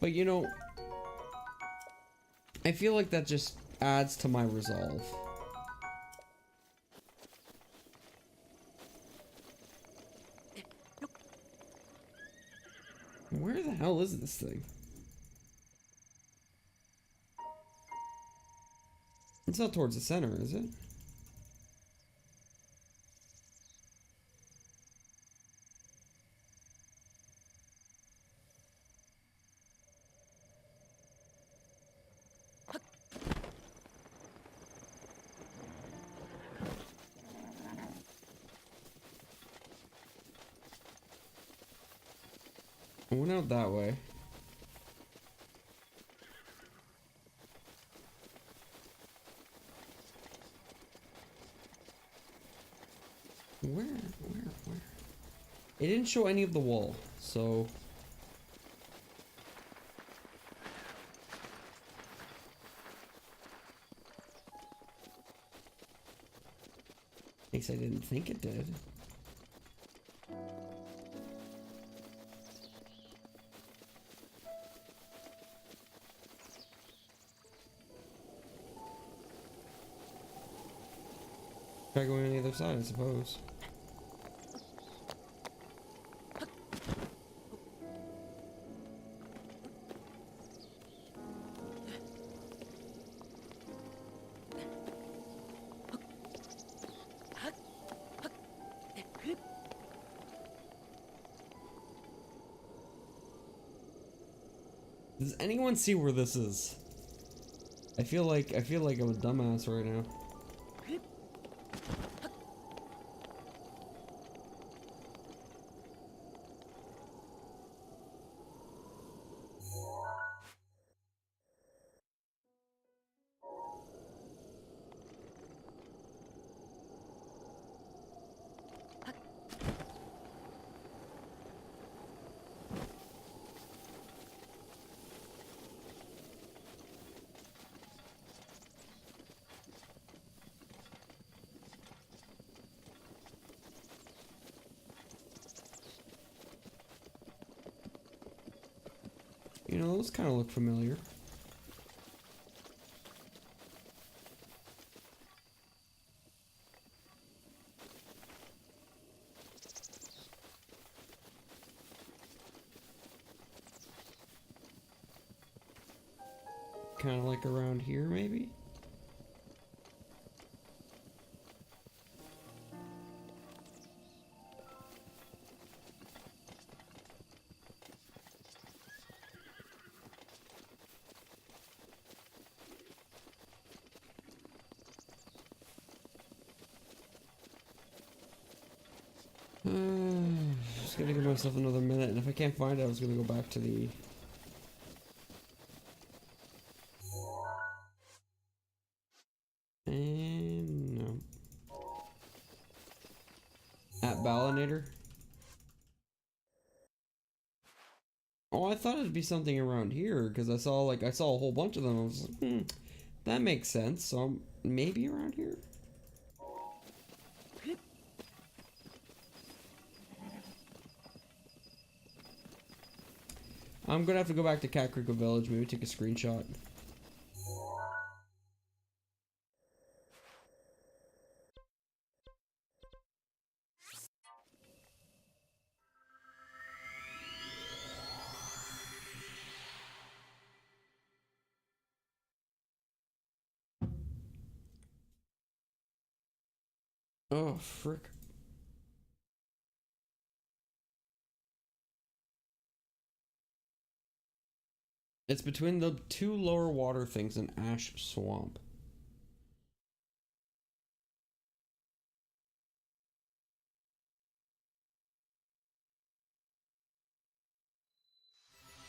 But, you know, I feel like that just adds to my resolve. Where the hell is this thing? It's not towards the center, is it? I went out that way. Where? It didn't show any of the wall, so... At least I didn't think it did. Try going on the other side, I suppose. Does anyone see where this is? I feel like I'm a dumbass right now. You know, those kind of look familiar. Kind of like around here, maybe? Just gonna give myself another minute, and if I can't find it, I was gonna go back to the... And no. At Balonator? Oh, I thought it'd be something around here, because I saw a whole bunch of them. I was like, that makes sense, so maybe around here? I'm gonna have to go back to Kakariko Village, maybe take a screenshot. Oh, frick. It's between the two lower water things in Ash Swamp.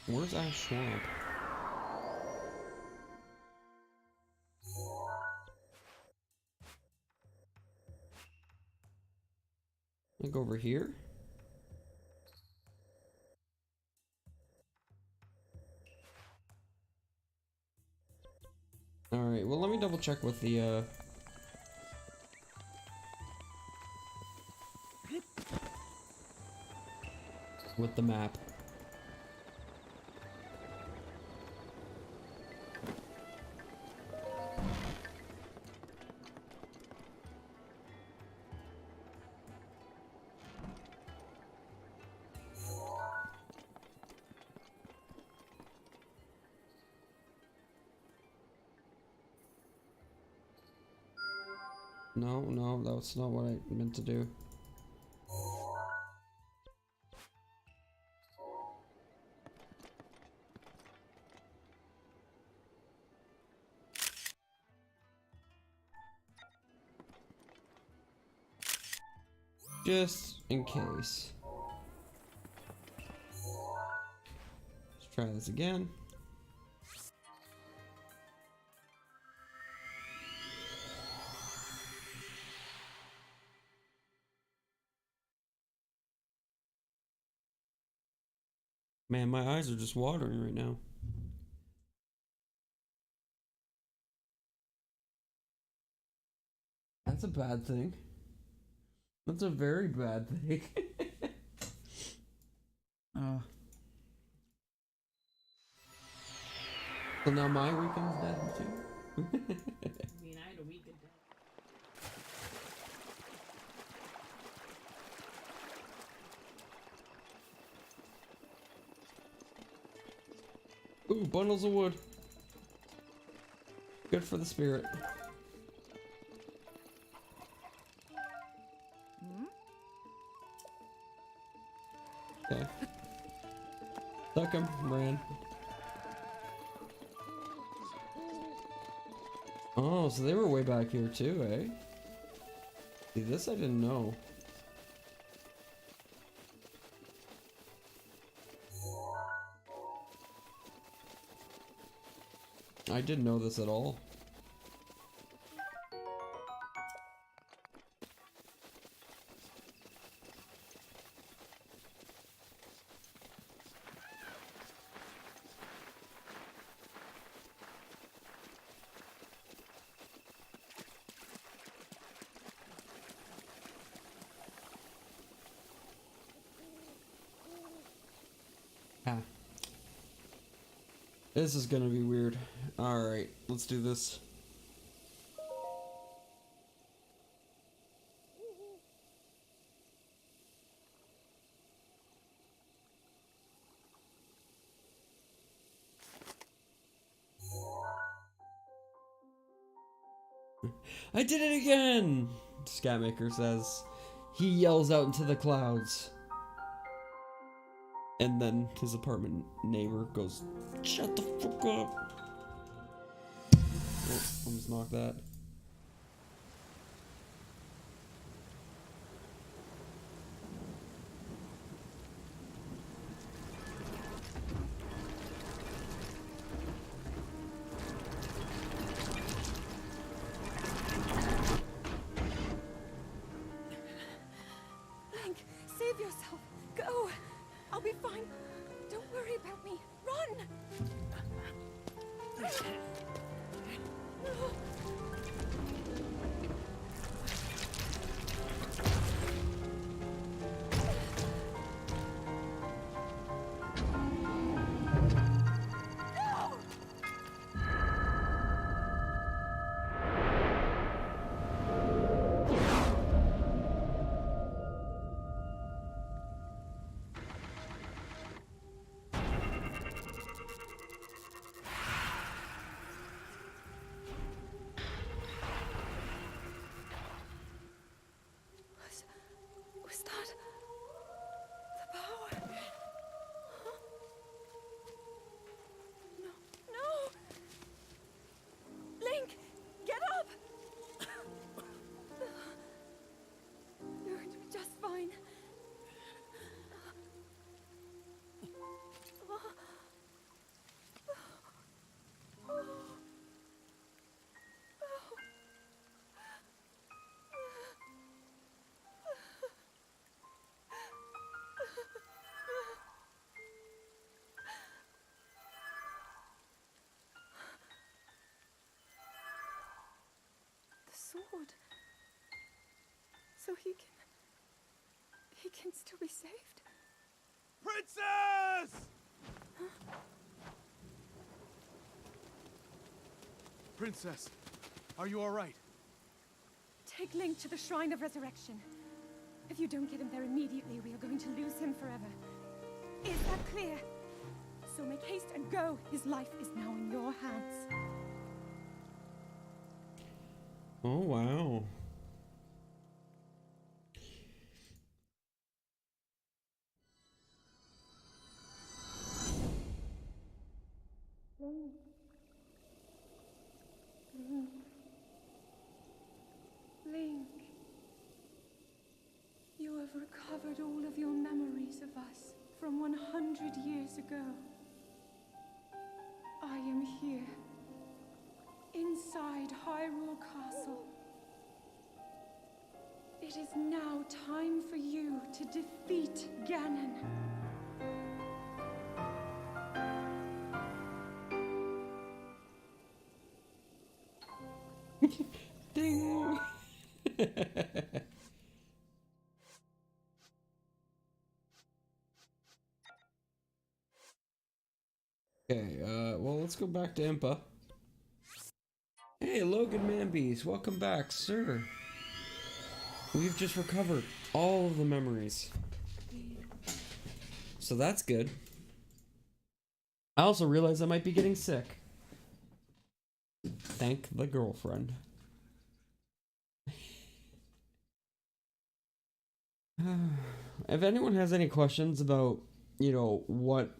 Where's Ash Swamp? Like over here? Alright, well let me double check with the map. No, that's not what I meant to do. Just in case. Let's try this again. Man, my eyes are just watering right now. That's a bad thing. That's a very bad thing. So now my weekend's dead too? I mean, I had a weekend day. Ooh, bundles of wood. Good for the spirit. Okay. Stuck him, ran. Oh, so they were way back here too, eh? See, this I didn't know. I didn't know this at all. Ah. This is gonna be weird. Alright, let's do this. I did it again! Scatmaker says. He yells out into the clouds. And then his apartment neighbor goes, "Shut the fuck up!" Oh, almost knocked that. Link, save yourself. Go. I'll be fine. Don't worry about me. Run! Was that the power? Huh? No, no! Link, get up! You're going to be just fine. The sword. So he can still be saved? Princess! Princess, are you all right? Take Link to the Shrine of Resurrection. If you don't get him there immediately, we are going to lose him forever. Is that clear? So make haste and go. His life is now in your hands. Oh, wow. Link. Link. Link. You have recovered all of your memories of us from 100 years ago. I am here, inside Hyrule Castle. It is now time for you to defeat Ganon. Ding! Okay, well, let's go back to Impa. Hey, Logan Manbees, welcome back, sir. We've just recovered all of the memories. So that's good. I also realized I might be getting sick. Thank the girlfriend. If anyone has any questions about, what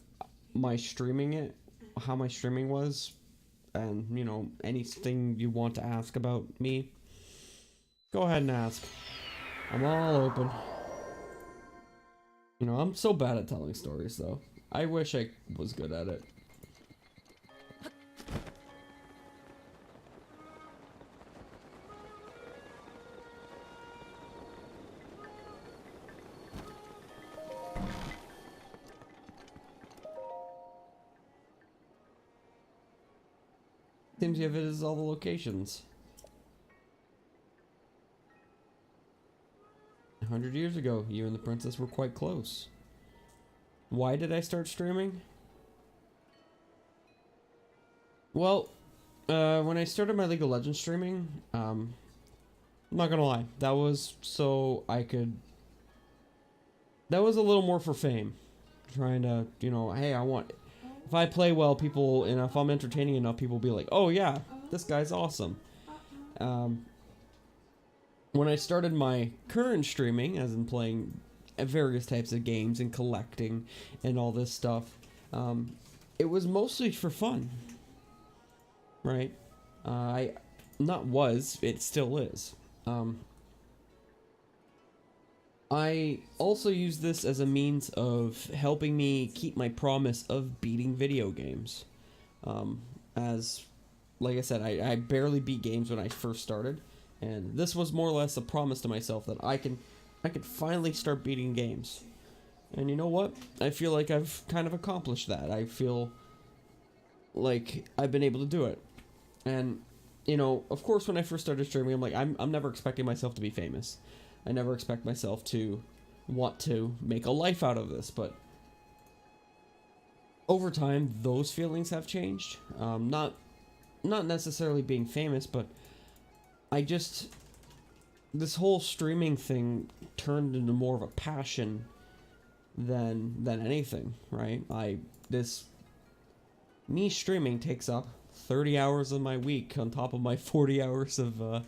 my streaming how my streaming was, and, you know, anything you want to ask about me, go ahead and ask. I'm all open. You know, I'm so bad at telling stories, though. I wish I was good at it. Seems you have visited all the locations. 100 years ago, you and the princess were quite close. Why did I start streaming? Well, when I started my League of Legends streaming, I'm not gonna lie, that was so I could... That was a little more for fame. Trying to, you know, hey, I want... If I play well, people, and if I'm entertaining enough, people will be like, oh yeah, this guy's awesome. When I started my current streaming, as in playing various types of games and collecting and all this stuff, it was mostly for fun, right? It still is. I also use this as a means of helping me keep my promise of beating video games. Like I said, I barely beat games when I first started, and this was more or less a promise to myself that I could finally start beating games. And you know what? I feel like I've kind of accomplished that. I feel like I've been able to do it. And, you know, of course when I first started streaming, I'm like, I'm never expecting myself to be famous. I never expect myself to want to make a life out of this, but over time, those feelings have changed. Not necessarily being famous, but this whole streaming thing turned into more of a passion than anything, right? Me streaming takes up 30 hours of my week on top of my 40 hours of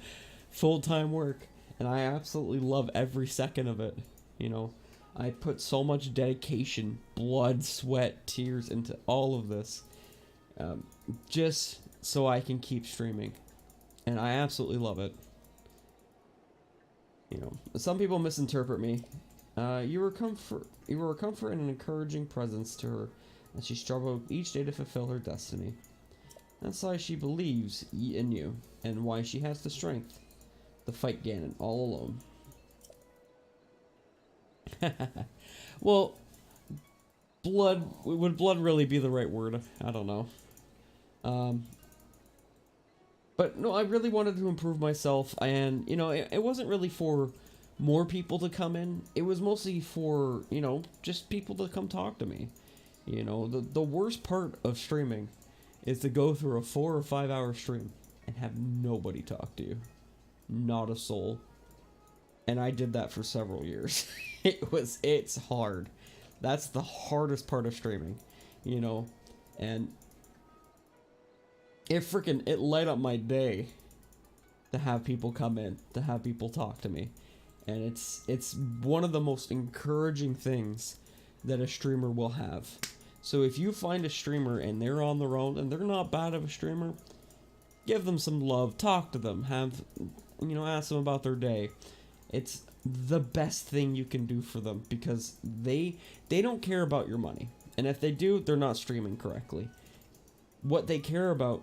full-time work. And I absolutely love every second of it, you know. I put so much dedication, blood, sweat, tears into all of this, just so I can keep streaming. And I absolutely love it. You know, some people misinterpret me. You were a comfort and an encouraging presence to her as she struggled each day to fulfill her destiny. That's why she believes in you, and why she has the strength to fight Ganon all alone. Well, would blood really be the right word? I don't know. But no, I really wanted to improve myself, and, you know, it wasn't really for more people to come in. It was mostly for, you know, just people to come talk to me. You know, the worst part of streaming is to go through a 4 or 5 hour stream and have nobody talk to you. Not a soul. And I did that for several years. It's hard. That's the hardest part of streaming, you know. And it light up my day to have people come in, to have people talk to me. And it's one of the most encouraging things that a streamer will have. So if you find a streamer and they're on their own and they're not bad of a streamer, give them some love, talk to them, ask them about their day. It's the best thing you can do for them, because they don't care about your money. And if they do, they're not streaming correctly. What they care about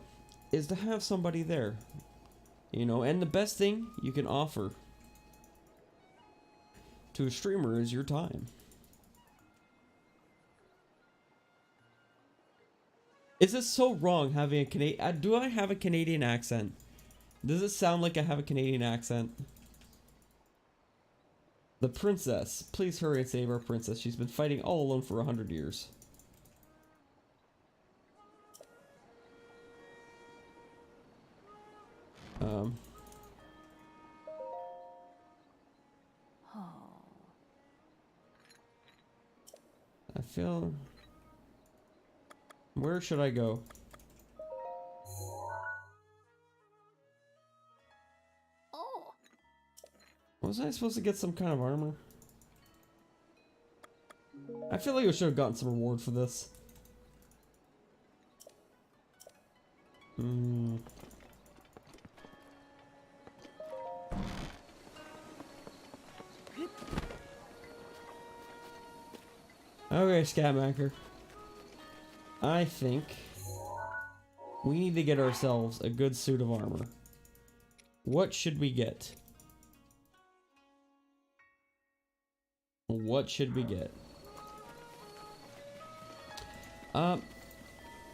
is to have somebody there. You know, and the best thing you can offer to a streamer is your time. Is this so wrong having a Canadian... do I have a Canadian accent? Does it sound like I have a Canadian accent? The princess. Please hurry and save our princess. She's been fighting all alone for 100 years. I feel... Where should I go? Oh. Was I supposed to get some kind of armor? I feel like I should have gotten some reward for this. Hmm. Okay, Scatmaker. I think we need to get ourselves a good suit of armor. What should we get? What should we get?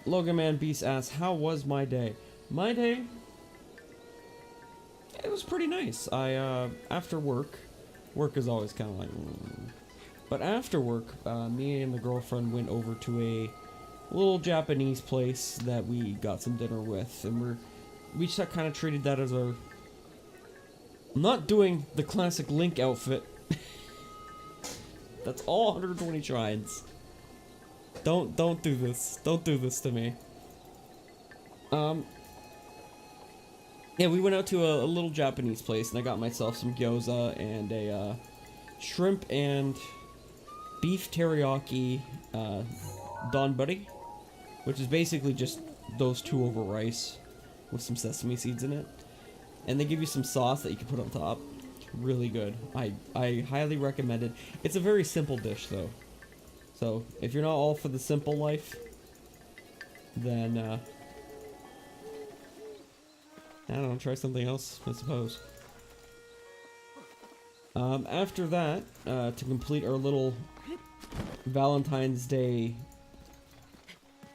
Logan Man Beast asks, how was my day? My day? It was pretty nice. After work is always kind of like, but after work, me and the girlfriend went over to a little Japanese place that we got some dinner with, and we just kind of treated that as our, I'm not doing the classic Link outfit. That's all 120 shrines. Don't do this. Don't do this to me. Yeah, we went out to a little Japanese place, and I got myself some gyoza and a shrimp and beef teriyaki donburi, which is basically just those two over rice with some sesame seeds in it, and they give you some sauce that you can put on top. Really good. I highly recommend it. It's a very simple dish though, so if you're not all for the simple life, then I don't know, try something else, I suppose. After that, to complete our little Valentine's Day,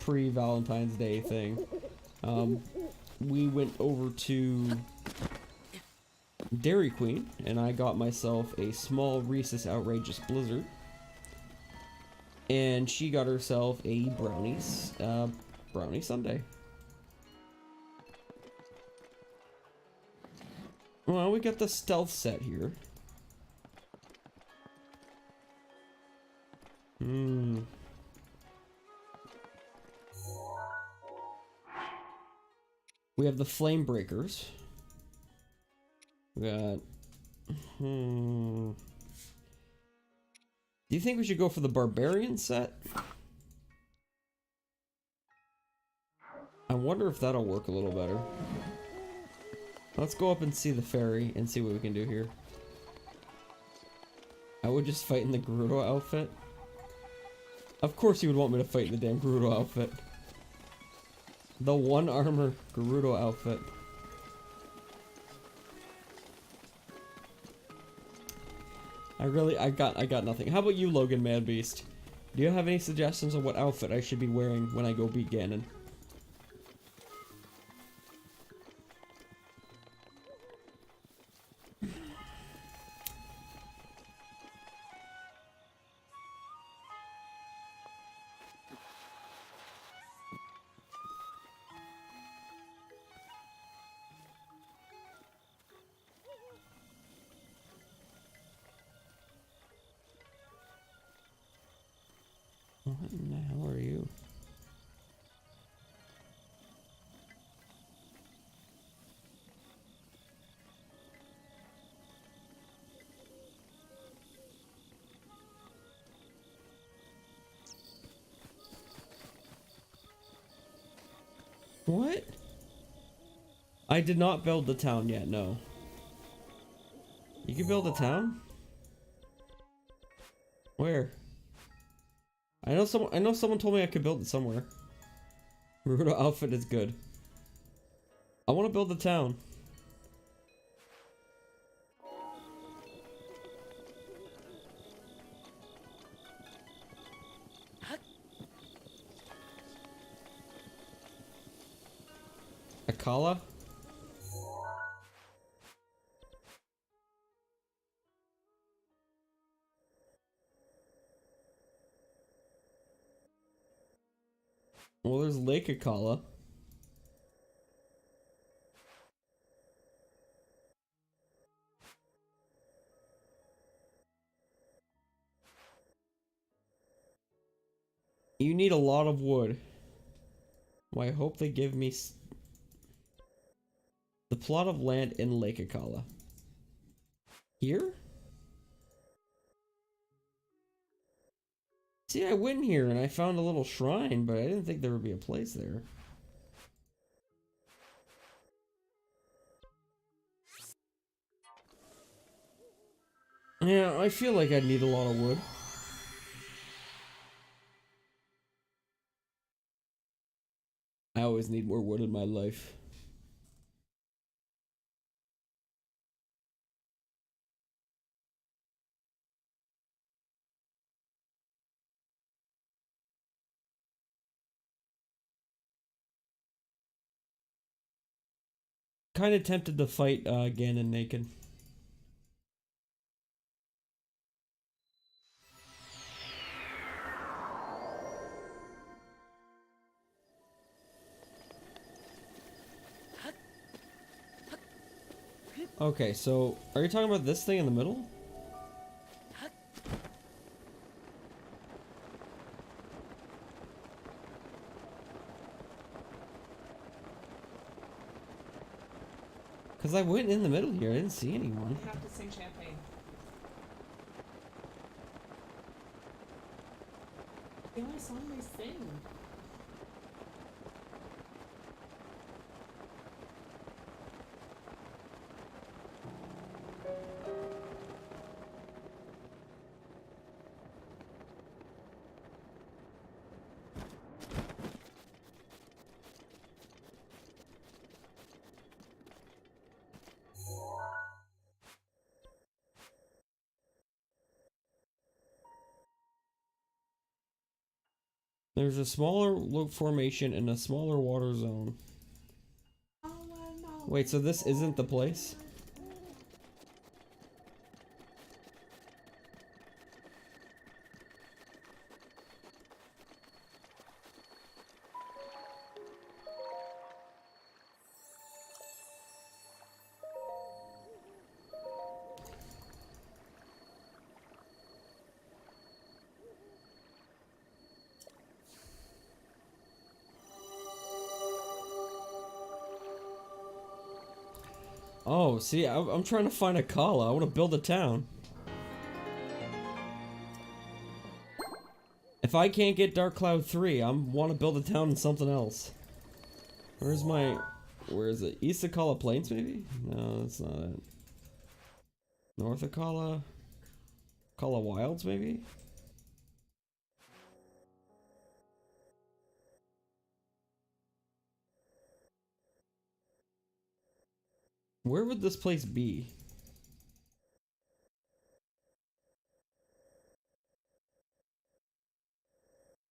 pre-Valentine's Day thing, we went over to Dairy Queen, and I got myself a small Reese's Outrageous Blizzard, and she got herself a brownie sundae. Well, we got the stealth set here. We have the flame breakers. We got... Do you think we should go for the barbarian set? I wonder if that'll work a little better. Let's go up and see the ferry and see what we can do here. I would just fight in the Gerudo outfit. Of course you would want me to fight in the damn Gerudo outfit. The one armor Gerudo outfit. I got nothing. How about you, Logan Man Beast? Do you have any suggestions on what outfit I should be wearing when I go beat Ganon? What in the hell are you? What? I did not build the town yet, no. You can build a town? Where? I know someone told me I could build it somewhere. Gerudo outfit is good. I want to build the town. Akala? Well, there's Lake Akala. You need a lot of wood. Well, I hope they give me the plot of land in Lake Akala. Here? See, I went here and I found a little shrine, but I didn't think there would be a place there. Yeah, I feel like I need a lot of wood. I always need more wood in my life. Kind of tempted to fight Ganon naked. Okay, so are you talking about this thing in the middle? Because I went in the middle here, I didn't see anyone. You have to sing champagne. The only song they sing. There's a smaller formation and a smaller water zone. Wait, so this isn't the place? Oh, see, I'm trying to find a Kala. I want to build a town. If I can't get Dark Cloud 3, I want to build a town in something else. Where is it? East of Kala Plains, maybe? No, that's not it. North of Kala? Kala Wilds, maybe? Where would this place be?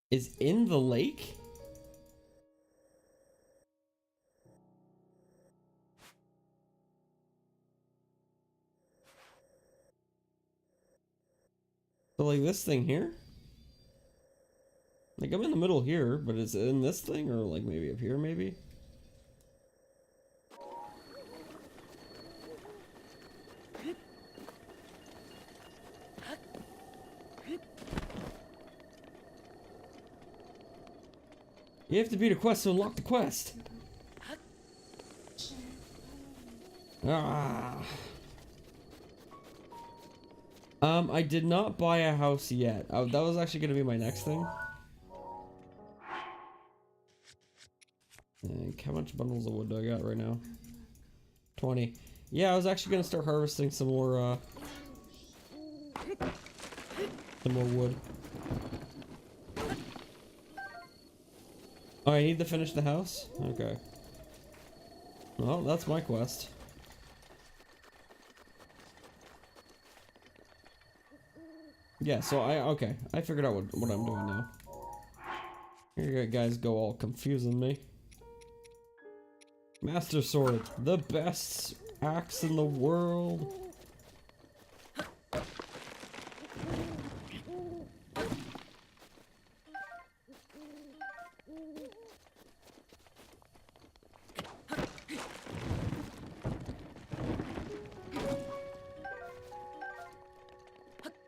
Is in the lake? So like this thing here? Like I'm in the middle here, but is it in this thing or like maybe up here maybe? You have to beat a quest to unlock the quest. Ah. I did not buy a house yet. That was actually gonna be my next thing. And how much bundles of wood do I got right now? 20. Yeah, I was actually gonna start harvesting some more wood. Oh, I need to finish the house? Okay. Well, that's my quest. Yeah, so I figured out what I'm doing now. Here you guys go all confusing me. Master Sword, the best axe in the world.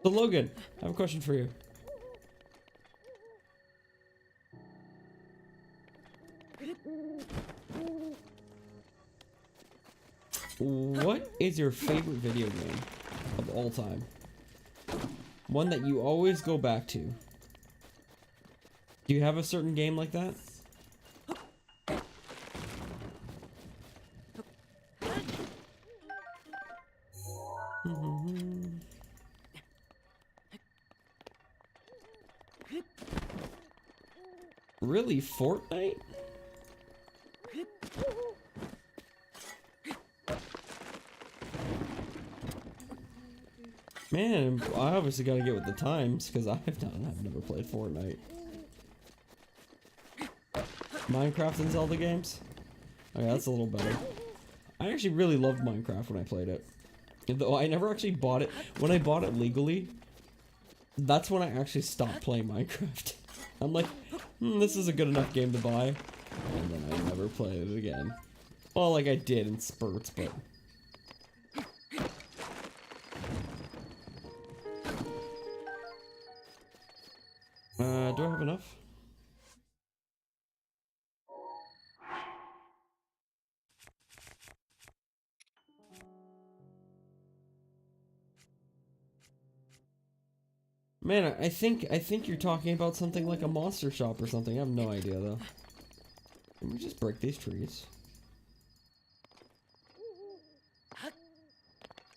So Logan, I have a question for you. What is your favorite video game of all time? One that you always go back to. Do you have a certain game like that? Really, Fortnite? Man, I obviously gotta get with the times because I've never played Fortnite. Minecraft and Zelda games? Okay, that's a little better. I actually really loved Minecraft when I played it. Though I never actually bought it. When I bought it legally, that's when I actually stopped playing Minecraft. I'm like, this is a good enough game to buy. And then I never played it again. Well, like I did in spurts, but... do I have enough? Man, I think you're talking about something like a monster shop or something. I have no idea though. Let me just break these trees.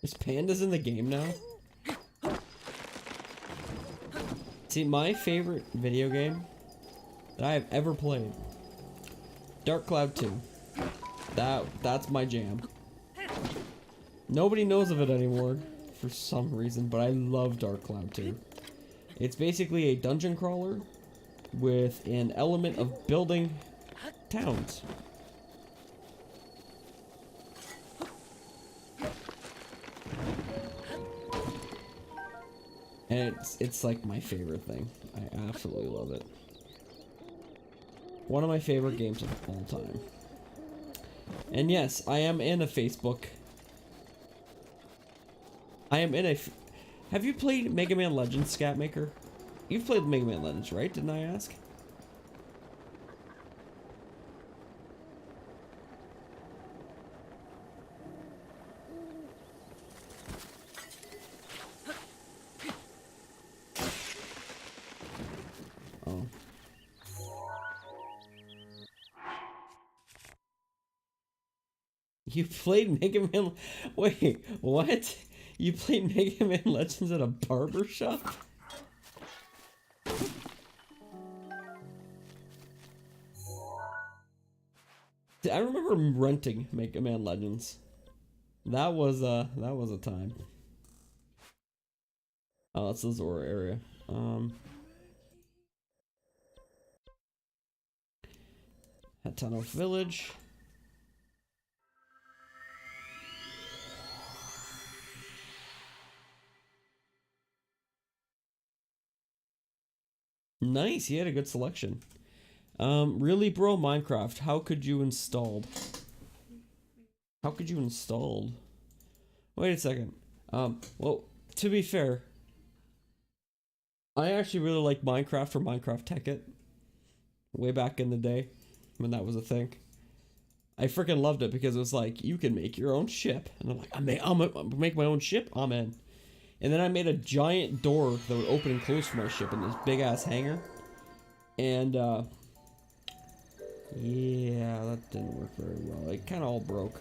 Is pandas in the game now? See, my favorite video game that I have ever played, Dark Cloud 2. That's my jam. Nobody knows of it anymore for some reason, but I love Dark Cloud 2. It's basically a dungeon crawler with an element of building towns. And it's like my favorite thing. I absolutely love it. One of my favorite games of all time. And yes, I am in a Facebook. I am in a... Have you played Mega Man Legends, Scatmaker? You've played Mega Man Legends, right? Didn't I ask? Oh. You played Mega Man... Wait, what? You played Mega Man Legends at a barber shop? I remember renting Mega Man Legends. That was a time. Oh, that's the Zora area. Hatano Village. Nice, he had a good selection. Really, bro, Minecraft, how could you installed? How could you installed? Wait a second. Well, to be fair, I actually really like Minecraft for Minecraft Tech It. Way back in the day, when that was a thing. I freaking loved it because it was like, you can make your own ship. And I'm like, I'll make my own ship, I'm in. And then I made a giant door that would open and close for my ship in this big ass hangar. And, yeah, that didn't work very well. It kind of all broke.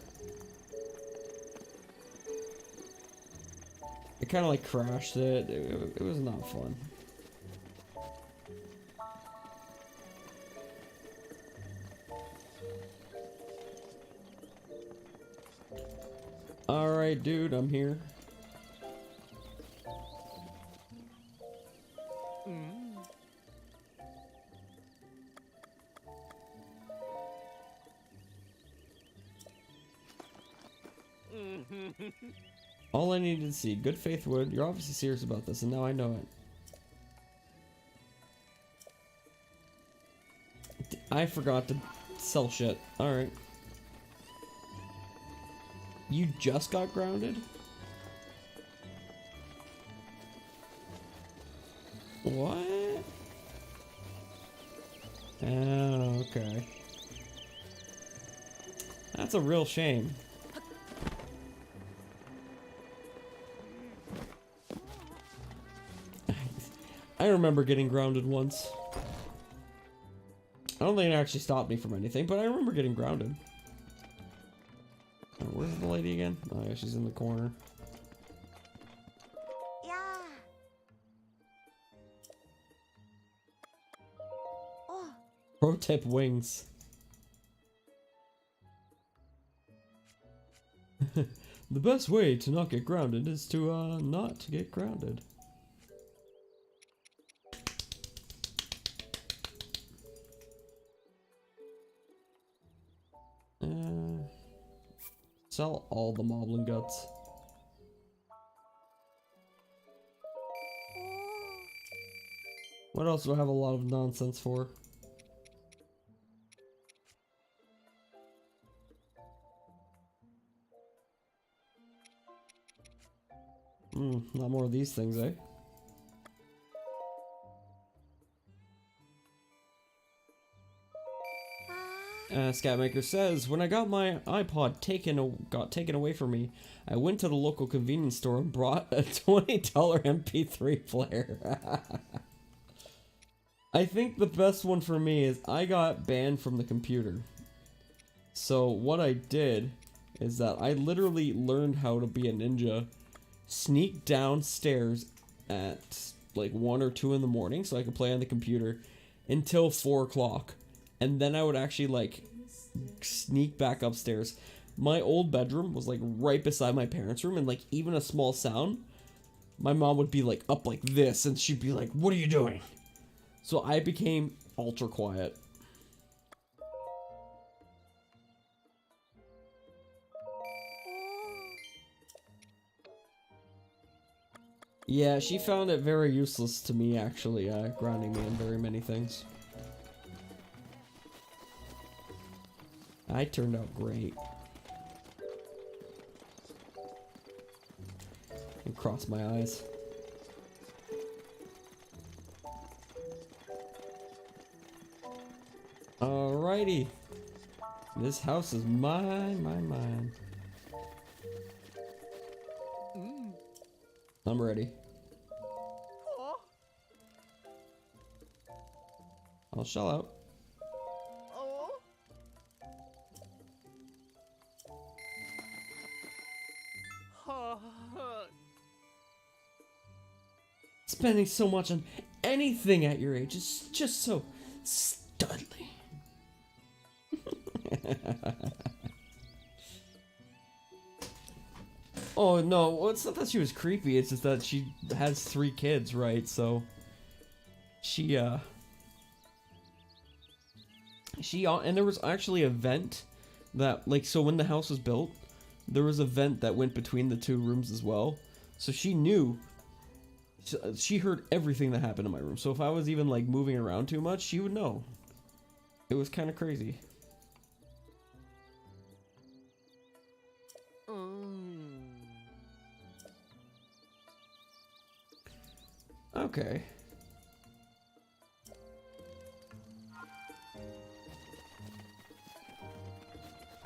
It kind of like crashed it. It was not fun. Alright, dude, I'm here. All I needed to see, good faith wood. You're obviously serious about this, and now I know it. I forgot to sell shit. Alright. You just got grounded? What? Oh, okay. That's a real shame. I remember getting grounded once. I don't think it actually stopped me from anything, but I remember getting grounded. Oh, where's the lady again? Oh yeah, she's in the corner. Yeah. Oh, Pro tip: wings. The best way to not get grounded is to not get grounded. Sell all the moblin guts. What else do I have a lot of nonsense for? Not more of these things, eh? Scatmaker says, when I got my iPod got taken away from me, I went to the local convenience store and brought a $20 MP3 player. I think the best one for me is I got banned from the computer. So what I did is that I literally learned how to be a ninja, sneak downstairs at like 1 or 2 in the morning so I could play on the computer until 4 o'clock. And then I would actually like sneak back upstairs. My old bedroom was like right beside my parents' room, and like even a small sound, my mom would be like up like this and she'd be like, "What are you doing?" So I became ultra quiet. Yeah, she found it very useless to me actually, grounding me in very many things. I turned out great. And cross my eyes. Alrighty. This house is mine. I'm ready. I'll shell out. Spending so much on anything at your age is just so studly. Oh no, well, it's not that she was creepy, it's just that she has 3 kids, right? So she and there was actually a vent that, like, so when the house was built, there was a vent that went between the 2 rooms as well. So she knew, she heard everything that happened in my room. So if I was even like moving around too much, she would know. It was kind of crazy. Okay.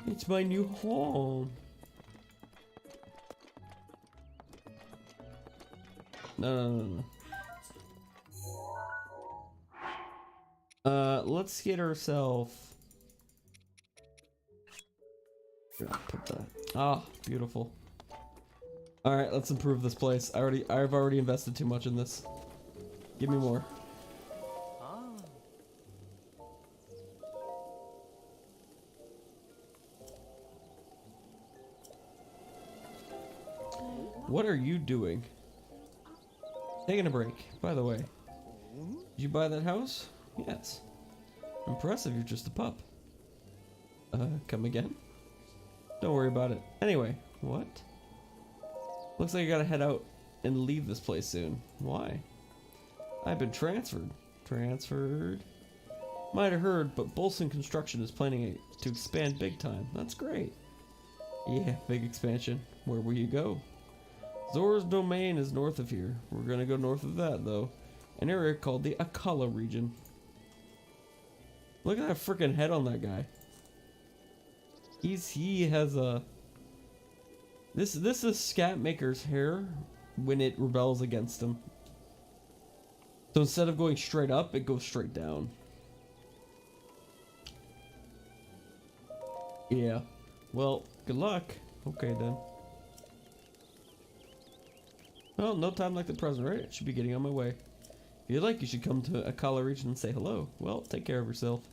It's my new home. No. Let's get ourselves. Put that. Ah, beautiful. All right, let's improve this place. I've already invested too much in this. Give me more. What are you doing? Taking a break, by the way. Did you buy that house? Yes. Impressive, you're just a pup. Come again? Don't worry about it. Anyway, what? Looks like I gotta head out and leave this place soon. Why? I've been transferred. Transferred? Might have heard, but Bolson Construction is planning to expand big time. That's great. Yeah, big expansion. Where will you go? Zora's domain is north of here. We're gonna go north of that, though. An area called the Akala region. Look at that freaking head on that guy. He has a... This is Scatmaker's hair when it rebels against him. So instead of going straight up, it goes straight down. Yeah. Well, good luck. Okay, then. Well, no time like the present, right? I should be getting on my way. If you'd like, you should come to Akala region and say hello. Well, take care of yourself.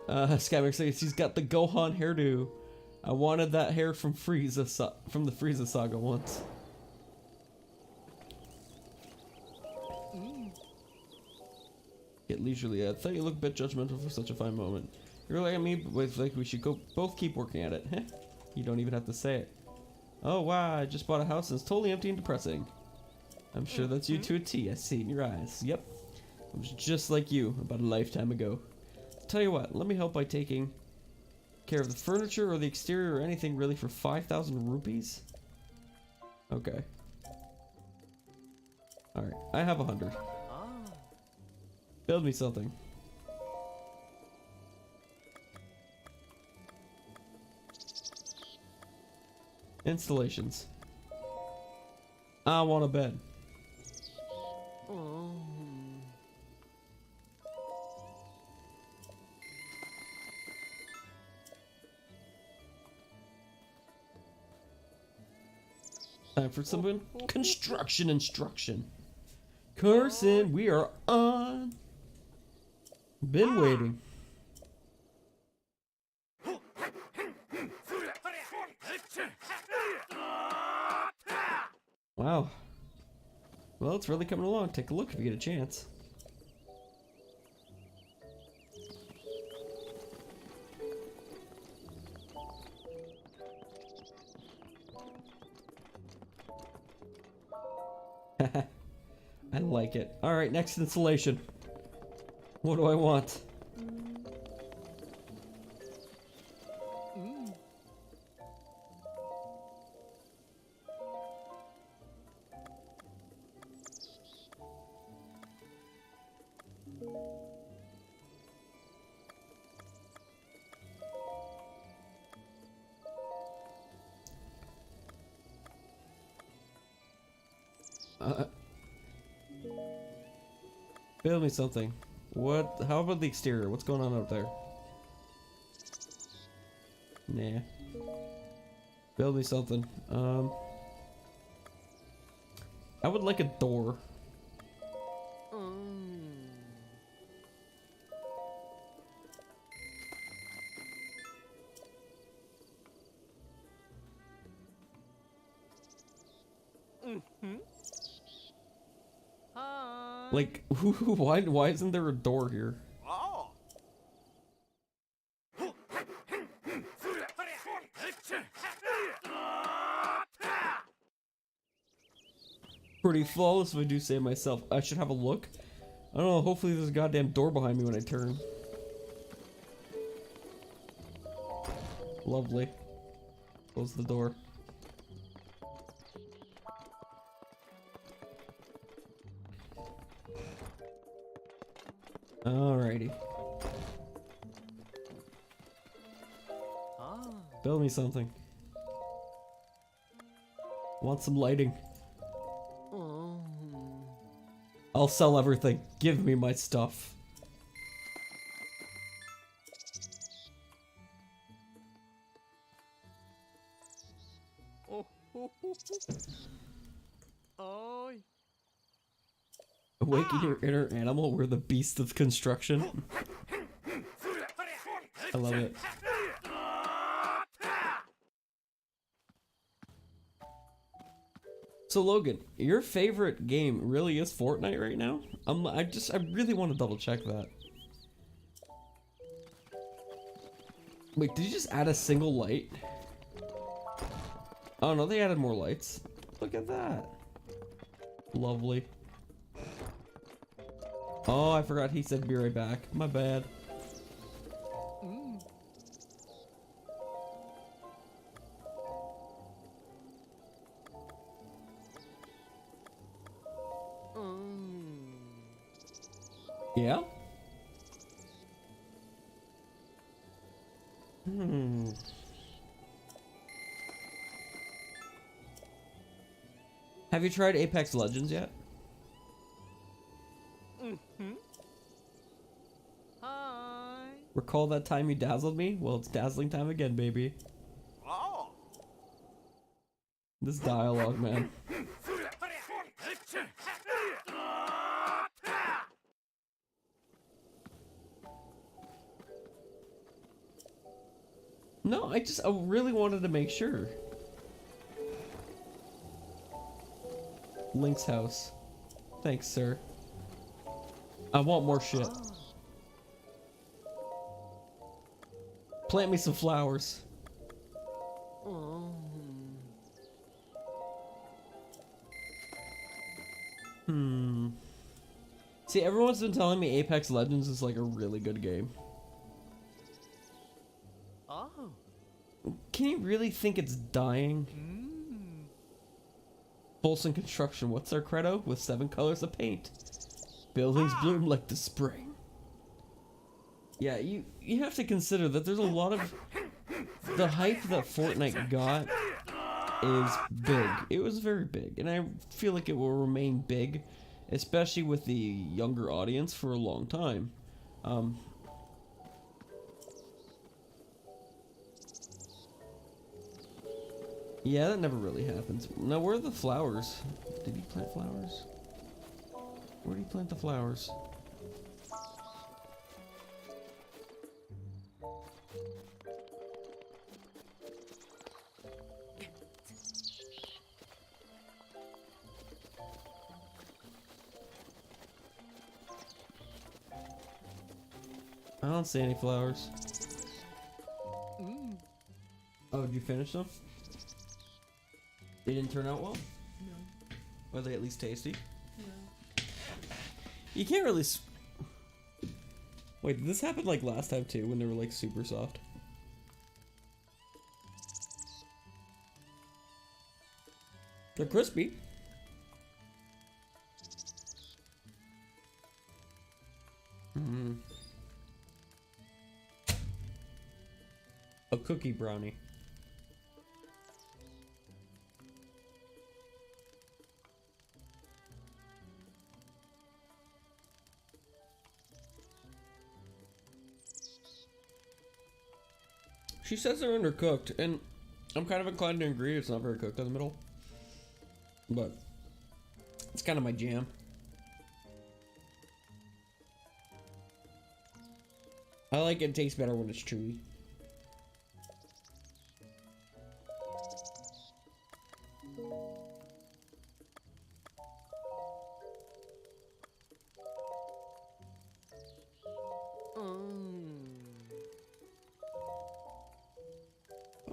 Skymax says he's got the Gohan hairdo. I wanted that hair from from the Frieza saga once. Get leisurely. I thought you looked a bit judgmental for such a fine moment. You're like me, but like we should go both keep working at it. You don't even have to say it. Oh wow, I just bought a house and it's totally empty and depressing. I'm sure that's you to a T. I see it in your eyes. Yep. It was just like you about a lifetime ago. Tell you what, let me help by taking care of the furniture or the exterior or anything really for 5,000 rupees? Okay. Alright, I have 100. Build me something. Installations. I want a bed. Time for some construction instruction. Carson, we are on. Been waiting. Wow. Well, it's really coming along. Take a look if you get a chance. I like it. Alright, next installation. What do I want? Build me something. What? How about the exterior? What's going on out there? Nah. Build me something. I would like a door. Like, why isn't there a door here? Pretty flawless if I do say myself. I should have a look. I don't know, hopefully there's a goddamn door behind me when I turn. Lovely. Close the door. Alrighty. Build me something. Want some lighting. I'll sell everything. Give me my stuff. Awaken your inner animal. We're the beast of construction. I love it. So Logan, your favorite game really is Fortnite right now? I really want to double check that. Wait, did you just add a single light? Oh no, they added more lights. Look at that. Lovely. Oh, I forgot he said be right back. My bad. Yeah? Have you tried Apex Legends yet? Hi. Recall that time you dazzled me? Well, it's dazzling time again, baby. This dialogue, man. No, I really wanted to make sure. Link's house. Thanks, sir. I want more shit. Plant me some flowers. See, everyone's been telling me Apex Legends is like a really good game. Oh. Can you really think it's dying? Folsom Construction, what's their credo? With 7 colors of paint. Buildings bloom like the spring. Yeah, you have to consider that there's a lot of... The hype that Fortnite got is big. It was very big, and I feel like it will remain big, especially with the younger audience for a long time. Yeah, that never really happens. Now, where are the flowers? Did he plant flowers? Where did he plant the flowers? I don't see any flowers. Oh, did you finish them? They didn't turn out well? No. Were they at least tasty? No. You can't really... Wait, did this happen like last time too, when they were like super soft? They're crispy. A cookie brownie. She says they're undercooked, and I'm kind of inclined to agree. It's not very cooked in the middle, but it's kind of my jam. I like it tastes better when it's chewy.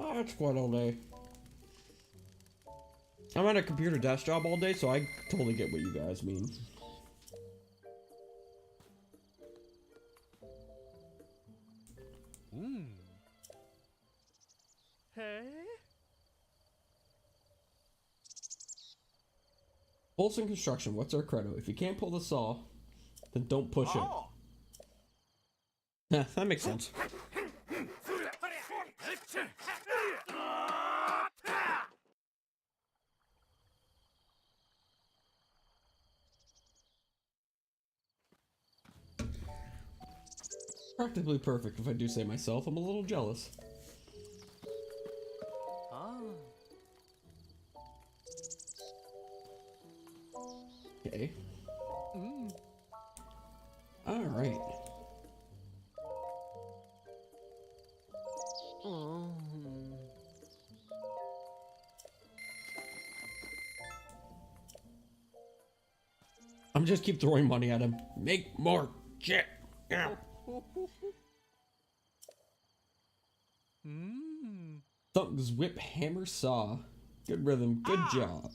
Oh, that's quite all day. I'm at a computer desk job all day, so I totally get what you guys mean. Hey? Folsom Construction, what's our credo? If you can't pull the saw, then don't push it. Yeah, that makes sense. Practically perfect, if I do say myself. I'm a little jealous. Okay. All right. I'm just keep throwing money at him. Make more shit. Yeah. Thumbs, whip, hammer, saw. Good rhythm. Good job.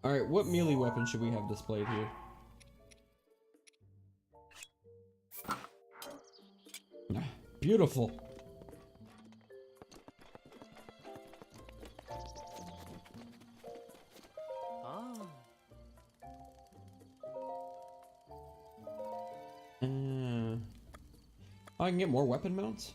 Alright, what melee weapon should we have displayed here? Beautiful. I can get more weapon mounts?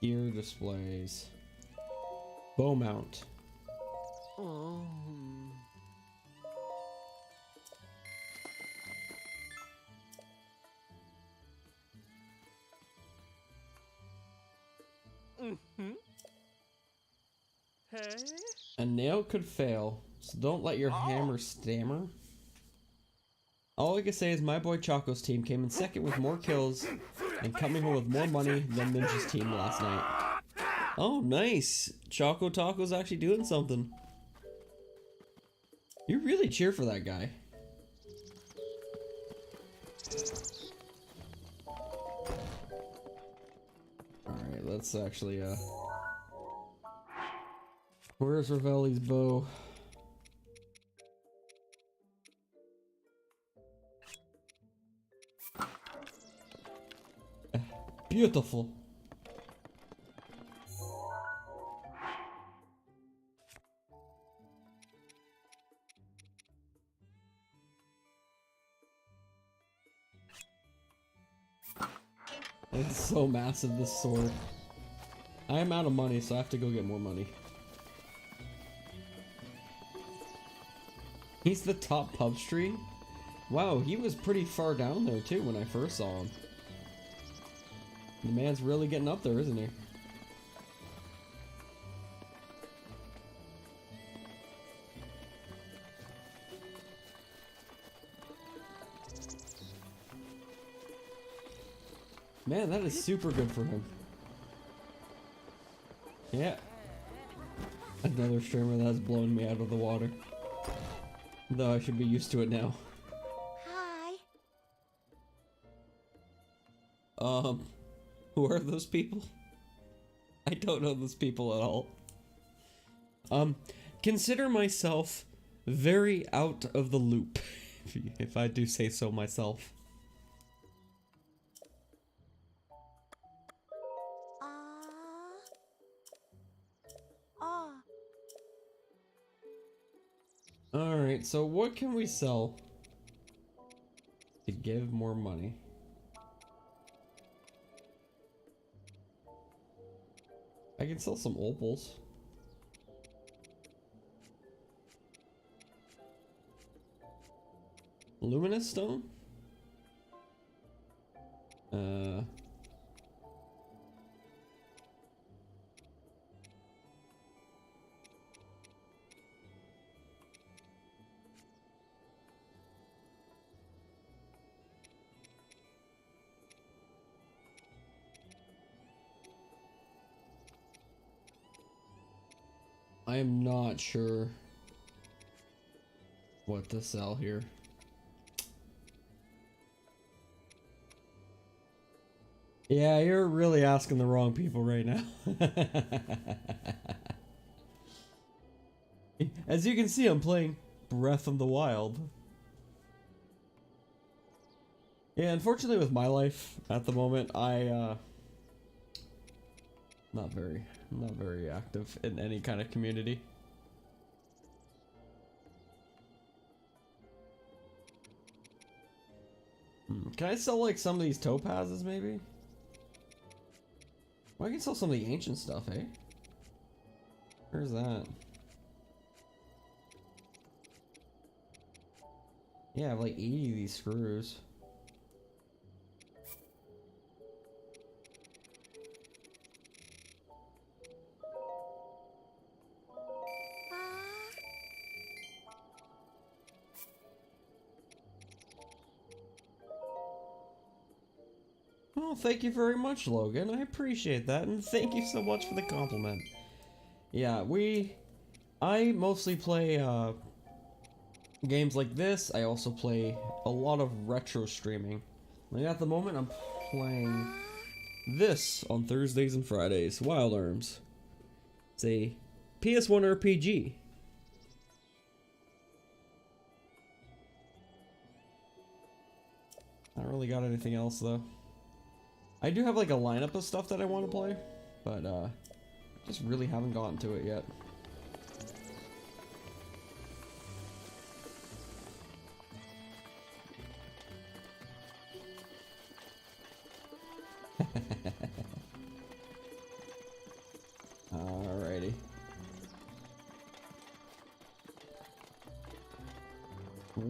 Ear displays. Bow mount. Oh. Mm-hmm. Hey? A nail could fail, so don't let your hammer stammer. All I can say is my boy Choco's team came in second with more kills and coming home with more money than Ninja's team last night. Oh, nice. Choco Taco's actually doing something. You really cheer for that guy. Alright, let's actually, where's Ravelli's bow? Beautiful. It's so massive, this sword. I am out of money, so I have to go get more money. He's the top pub stream? Wow, he was pretty far down there too when I first saw him. The man's really getting up there, isn't he? Man, that is super good for him. Yeah. Another streamer that has blown me out of the water. Though I should be used to it now. Hi. Who are those people? I don't know those people at all. Consider myself very out of the loop, if I do say so myself. Alright, so what can we sell to give more money? I can sell some opals. Luminous stone? I am not sure what to sell here. Yeah, you're really asking the wrong people right now. As you can see, I'm playing Breath of the Wild. Yeah, unfortunately with my life at the moment, not very active in any kind of community. Can I sell like some of these topazes maybe? Well, I can sell some of the ancient stuff, eh? Where's that? Yeah, I have like 80 of these screws. Oh, thank you very much, Logan. I appreciate that, and thank you so much for the compliment. Yeah, I mostly play, games like this. I also play a lot of retro streaming. Like at the moment, I'm playing this on Thursdays and Fridays, Wild Arms. It's a PS1 RPG. I don't really got anything else, though. I do have like a lineup of stuff that I want to play, but just really haven't gotten to it yet.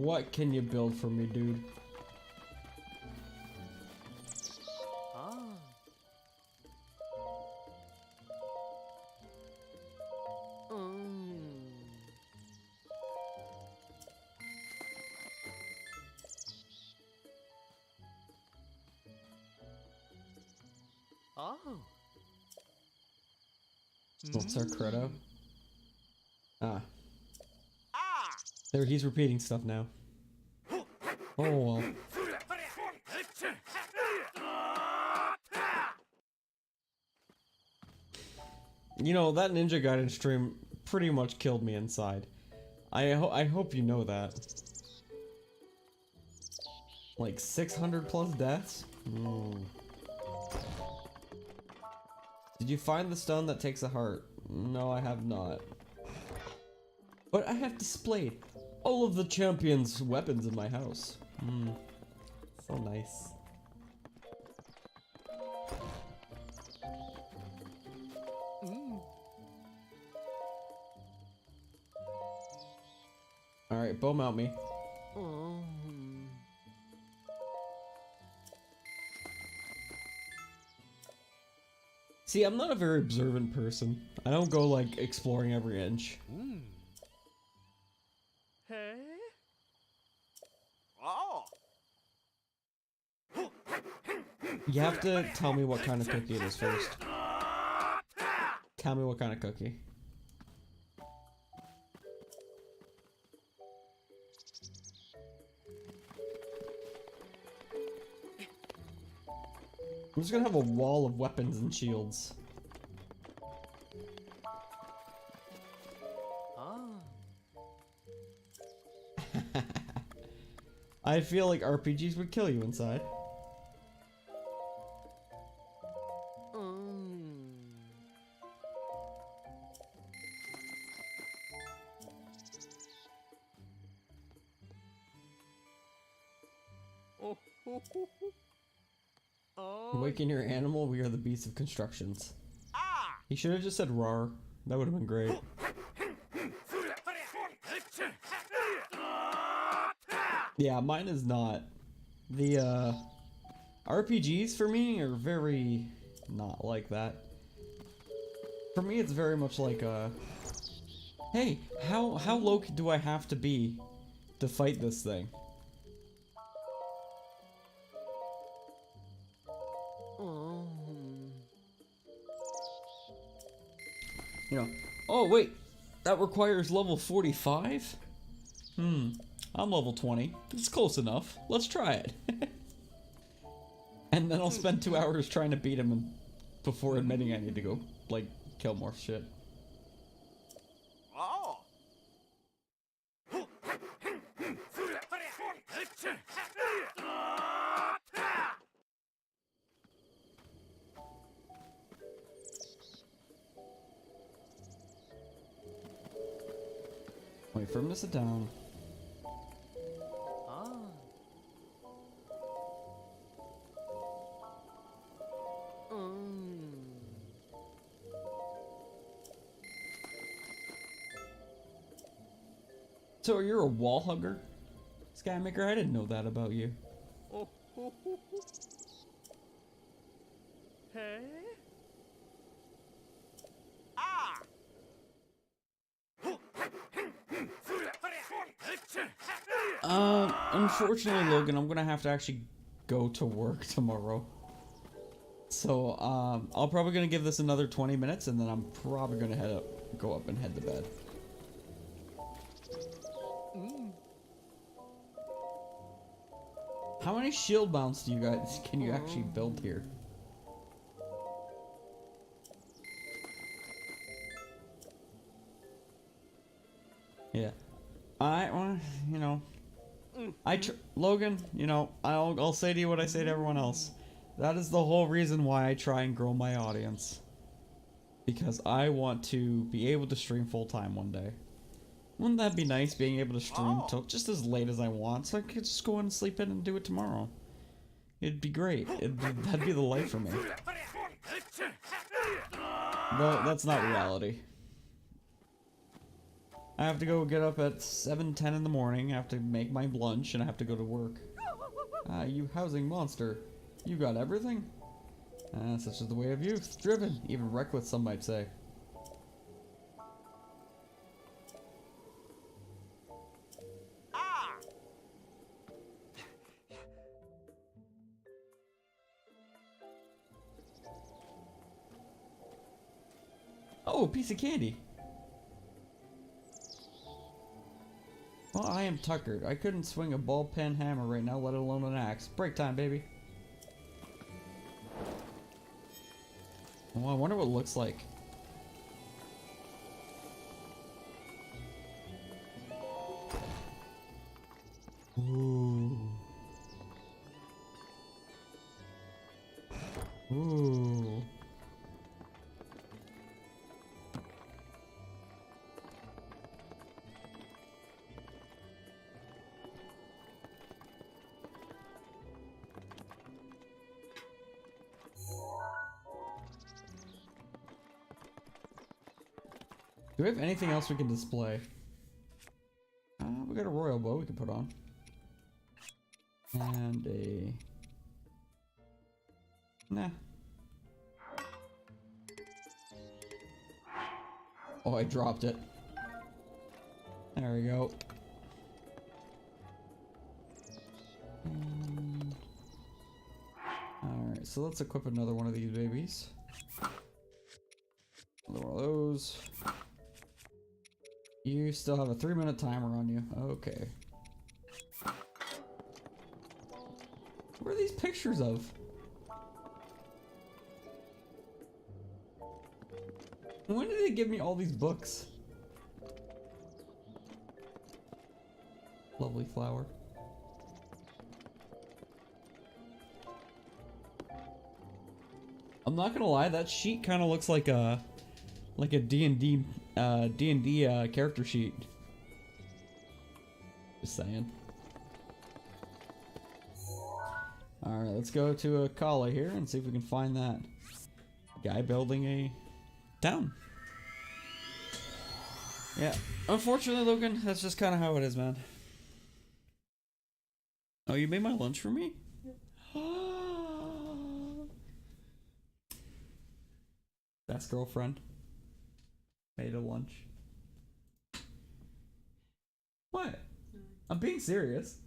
What can you build for me, dude? Ah. Mm. Oh. What's our credo? Ah. Ah. There, he's repeating stuff now. Oh well. You know, that Ninja Gaiden stream pretty much killed me inside. I hope you know that. Like 600 plus deaths? Ooh. Did you find the stone that takes a heart? No, I have not. But I have displayed all of the champion's weapons in my house. So nice. Alright, bow mount me. Oh. See, I'm not a very observant person. I don't go like exploring every inch. Hey. Oh. You have to tell me what kind of cookie it is first. Tell me what kind of cookie. I'm just gonna have a wall of weapons and shields. Ah. I feel like RPGs would kill you inside. Oh. Oh. Awaken your animal, we are the beasts of constructions. Ah. He should have just said rawr. That would have been great. Yeah, mine is not. The RPGs for me are very not like that. For me it's very much like hey, how low do I have to be to fight this thing? You know, oh wait, that requires level 45? I'm level 20. It's close enough. Let's try it. And then I'll spend 2 hours trying to beat him before admitting I need to go, like, kill more shit. Oh. Wait for him to sit down. Ah. So you're a wall hugger? Skymaker, I didn't know that about you. Oh. Hey. Ah. Unfortunately, Logan, I'm gonna have to actually go to work tomorrow. So, I'll probably gonna give this another 20 minutes, and then I'm probably gonna go up and head to bed. How many shield mounts do you guys can you actually build here? Yeah, you know, Logan, you know, I'll say to you what I say to everyone else. That is the whole reason why I try and grow my audience. Because I want to be able to stream full time one day. Wouldn't that be nice, being able to stream till just as late as I want, so I could just go and sleep in and do it tomorrow? It'd be great. That'd be the life for me. But that's not reality. I have to go get up at 7:10 in the morning. I have to make my lunch and I have to go to work. You housing monster. You got everything? Such is the way of youth. Driven, even reckless, some might say. Ah! Oh, a piece of candy. Well, I am tuckered. I couldn't swing a ball pen hammer right now, let alone an axe. Break time, baby. Oh, I wonder what it looks like. Ooh. Ooh. Do we have anything else we can display? We got a royal bow we can put on. And a... Nah. Oh, I dropped it. There we go. Alright, so let's equip another one of these babies. Another one of those. You still have a 3-minute timer on you. Okay. What are these pictures of? When did they give me all these books? Lovely flower. I'm not gonna lie, that sheet kind of looks like a D&D character sheet. Just saying. Alright, let's go to a Kala here and see if we can find that guy building a town. Yeah, unfortunately, Logan, that's just kind of how it is, man. Oh, you made my lunch for me? Best girlfriend. Made a lunch. What? I'm being serious.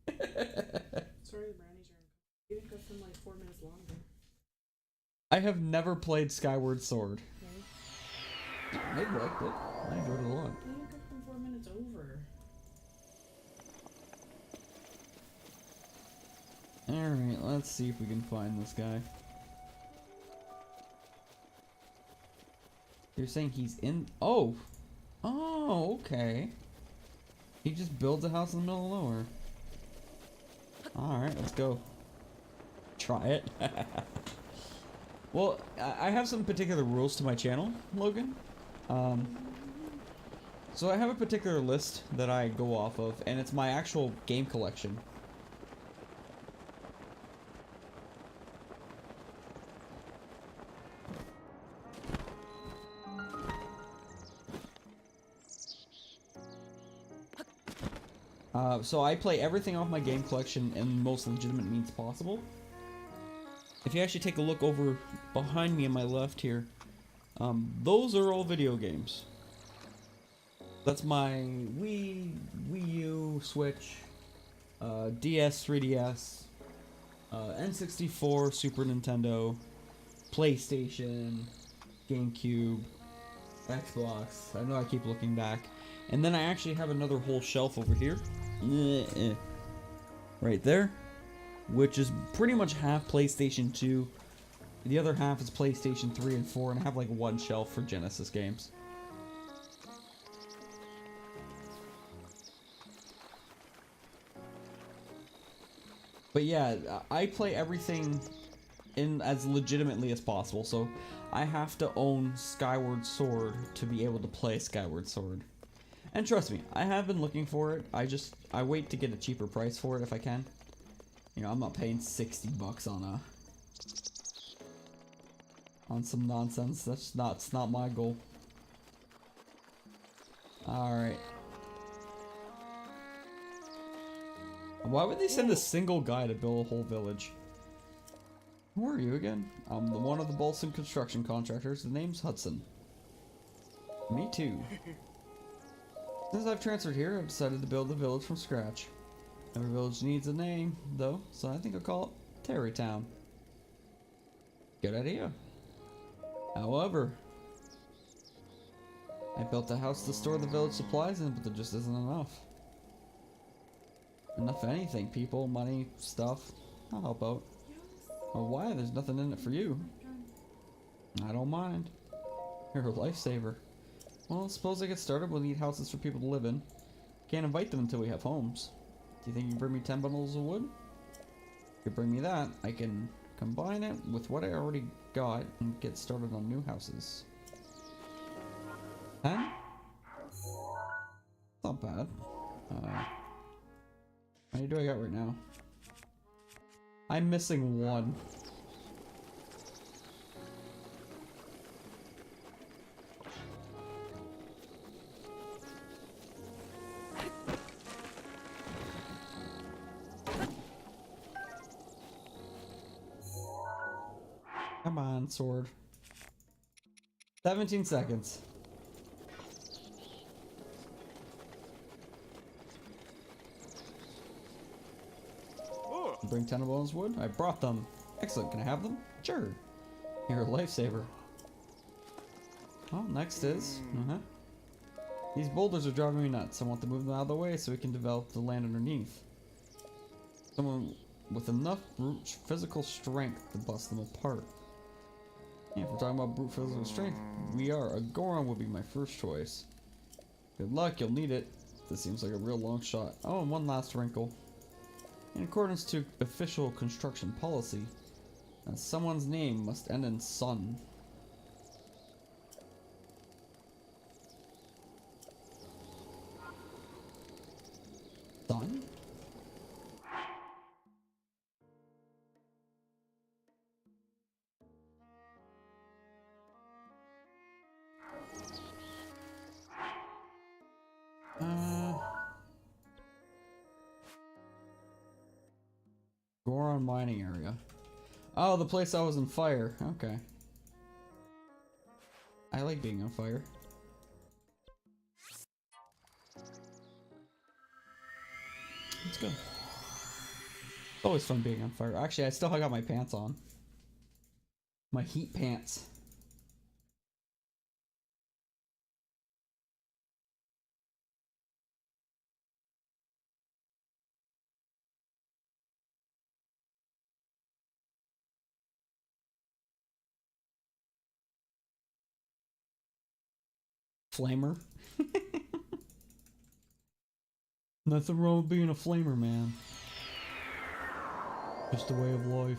Sorry, the brownies are in. You can cook them like 4 minutes longer. I have never played Skyward Sword. Okay. I liked it. I enjoyed it a lot. You can cook them 4 minutes over. Alright, let's see if we can find this guy. You're saying he's in... Oh! Oh, okay. He just builds a house in the middle of nowhere. Alright, let's go. Try it. Well, I have some particular rules to my channel, Logan. So I have a particular list that I go off of, and it's my actual game collection. So I play everything off my game collection in the most legitimate means possible. If you actually take a look over behind me on my left here, those are all video games. That's my Wii U, Switch, DS, 3DS, N64, Super Nintendo, PlayStation, GameCube, Xbox. I know I keep looking back. And then I actually have another whole shelf over here. Right there. Which is pretty much half PlayStation 2. The other half is PlayStation 3 and 4. And I have like one shelf for Genesis games. But yeah, I play everything in as legitimately as possible. So I have to own Skyward Sword to be able to play Skyward Sword. And trust me, I have been looking for it. I wait to get a cheaper price for it if I can. You know, I'm not paying 60 bucks on some nonsense. That's not my goal. Alright. Why would they send a single guy to build a whole village? Who are you again? I'm the one of the Bolson construction contractors. The name's Hudson. Me too. Since I've transferred here, I've decided to build the village from scratch. Every village needs a name, though, so I think I'll call it Terrytown. Good idea. However, I built a house to store the village supplies in, but there just isn't enough. Enough of anything, people, money, stuff. I'll help out. Or why? There's nothing in it for you. I don't mind. You're a lifesaver. Well, suppose I get started, we'll need houses for people to live in. Can't invite them until we have homes. Do you think you can bring me 10 bundles of wood? If you bring me that, I can combine it with what I already got and get started on new houses. 10? Not bad. How many do I got right now? I'm missing one. Come on, sword. 17 seconds. Bring 10 of those wood? I brought them. Excellent. Can I have them? Sure. You're a lifesaver. Well, next is... These boulders are driving me nuts. I want to move them out of the way so we can develop the land underneath. Someone with enough brute physical strength to bust them apart. Yeah, if we're talking about brute physical strength, we are. A Goron would be my first choice. Good luck, you'll need it. This seems like a real long shot. Oh, and one last wrinkle. In accordance to official construction policy, someone's name must end in son. Son? Goron mining area. Oh, the place I was on fire. Okay. I like being on fire. Let's go. It's always fun being on fire. Actually, I still got my pants on. My heat pants. Flamer. Nothing wrong with being a flamer, man. Just a way of life.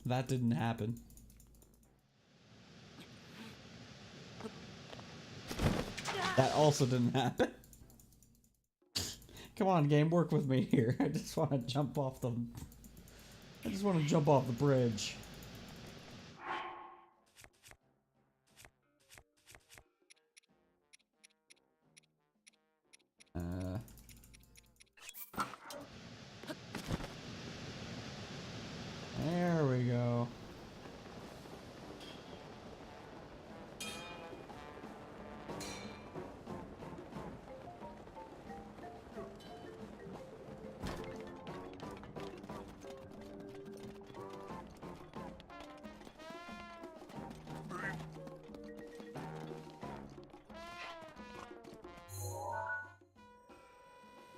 That didn't happen. That also didn't happen. Come on, game, work with me here. I just want to jump off the... I just want to jump off the bridge. There we go.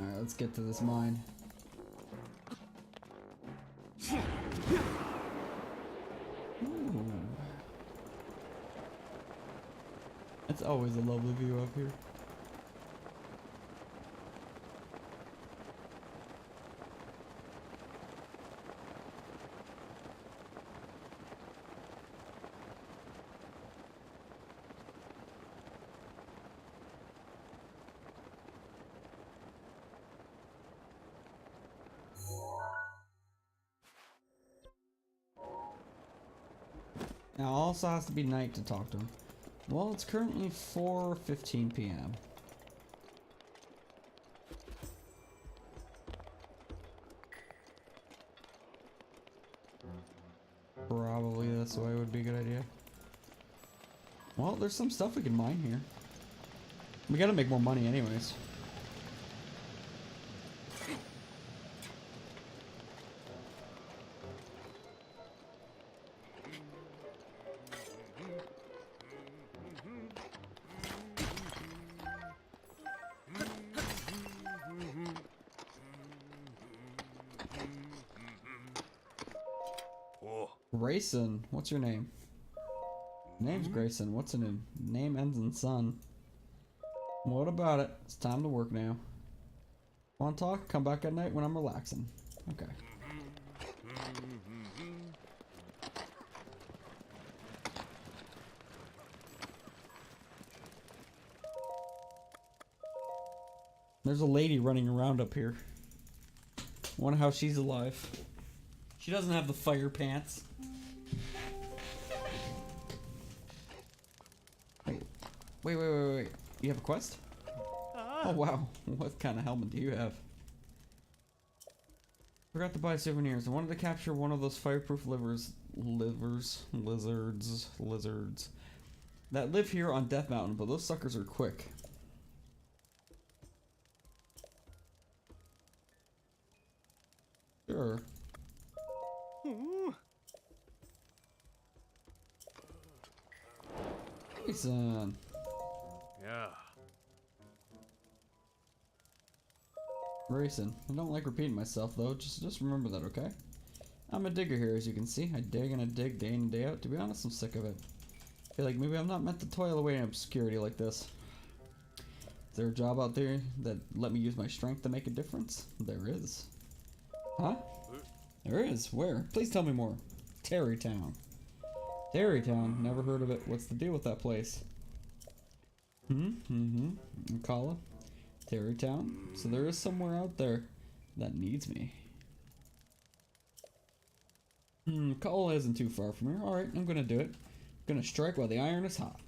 Alright, let's get to this mine. Ooh. It's always a lovely view up here. Now, it also has to be night to talk to him. Well, it's currently 4:15 p.m. Probably this way would be a good idea. Well, there's some stuff we can mine here. We gotta make more money anyways. Grayson, what's your name? Name's Grayson. What's a name? Name ends in son. What about it? It's time to work now. Want to talk? Come back at night when I'm relaxing. Okay. There's a lady running around up here. Wonder how she's alive. She doesn't have the fire pants. Wait. You have a quest? Oh wow. What kind of helmet do you have? Forgot to buy souvenirs. I wanted to capture one of those fireproof lizards that live here on Death Mountain, but those suckers are quick. Sure. Jason. Yeah. Grayson. I don't like repeating myself though, just remember that, okay? I'm a digger here, as you can see. I dig and I dig day in and day out. To be honest, I'm sick of it. I feel like maybe I'm not meant to toil away in obscurity like this. Is there a job out there that let me use my strength to make a difference? There is. Huh? There is. Where? Please tell me more. Terrytown. Terrytown. Never heard of it. What's the deal with that place? Call Terrytown. So there is somewhere out there that needs me. Kala isn't too far from here. Alright, I'm gonna do it. I'm gonna strike while the iron is hot.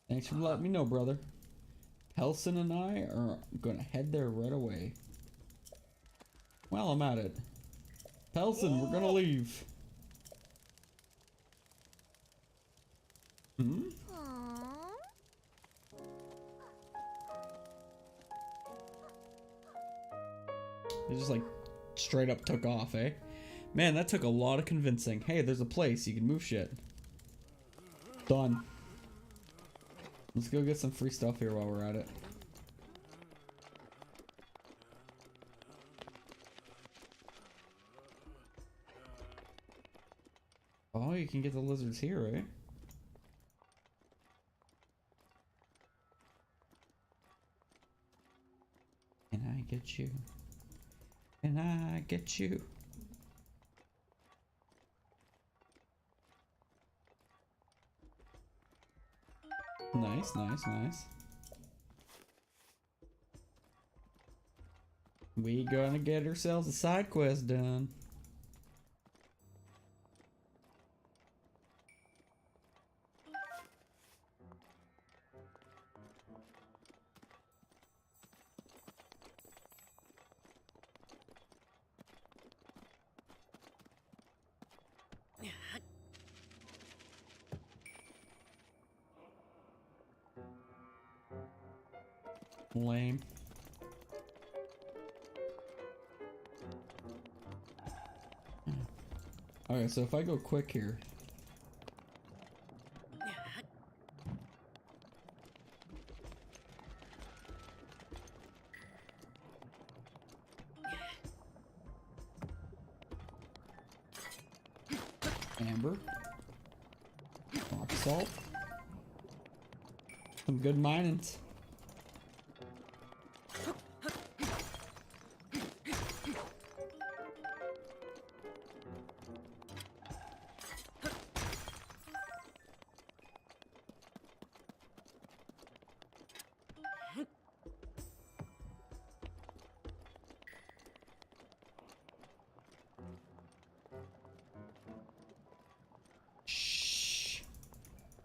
Thanks for letting me know, brother. Pelson and I are gonna head there right away. Well, I'm at it. Pelson, we're gonna leave. They just like straight up took off, eh? Man, that took a lot of convincing. Hey, there's a place you can move shit. Done. Let's go get some free stuff here while we're at it. Oh, you can get the lizards here, eh? Can I get you? Can I get you? Nice, nice, nice. We gonna get ourselves a side quest done. Lame. Okay, so if I go quick here. Amber. Rock salt. Some good minings.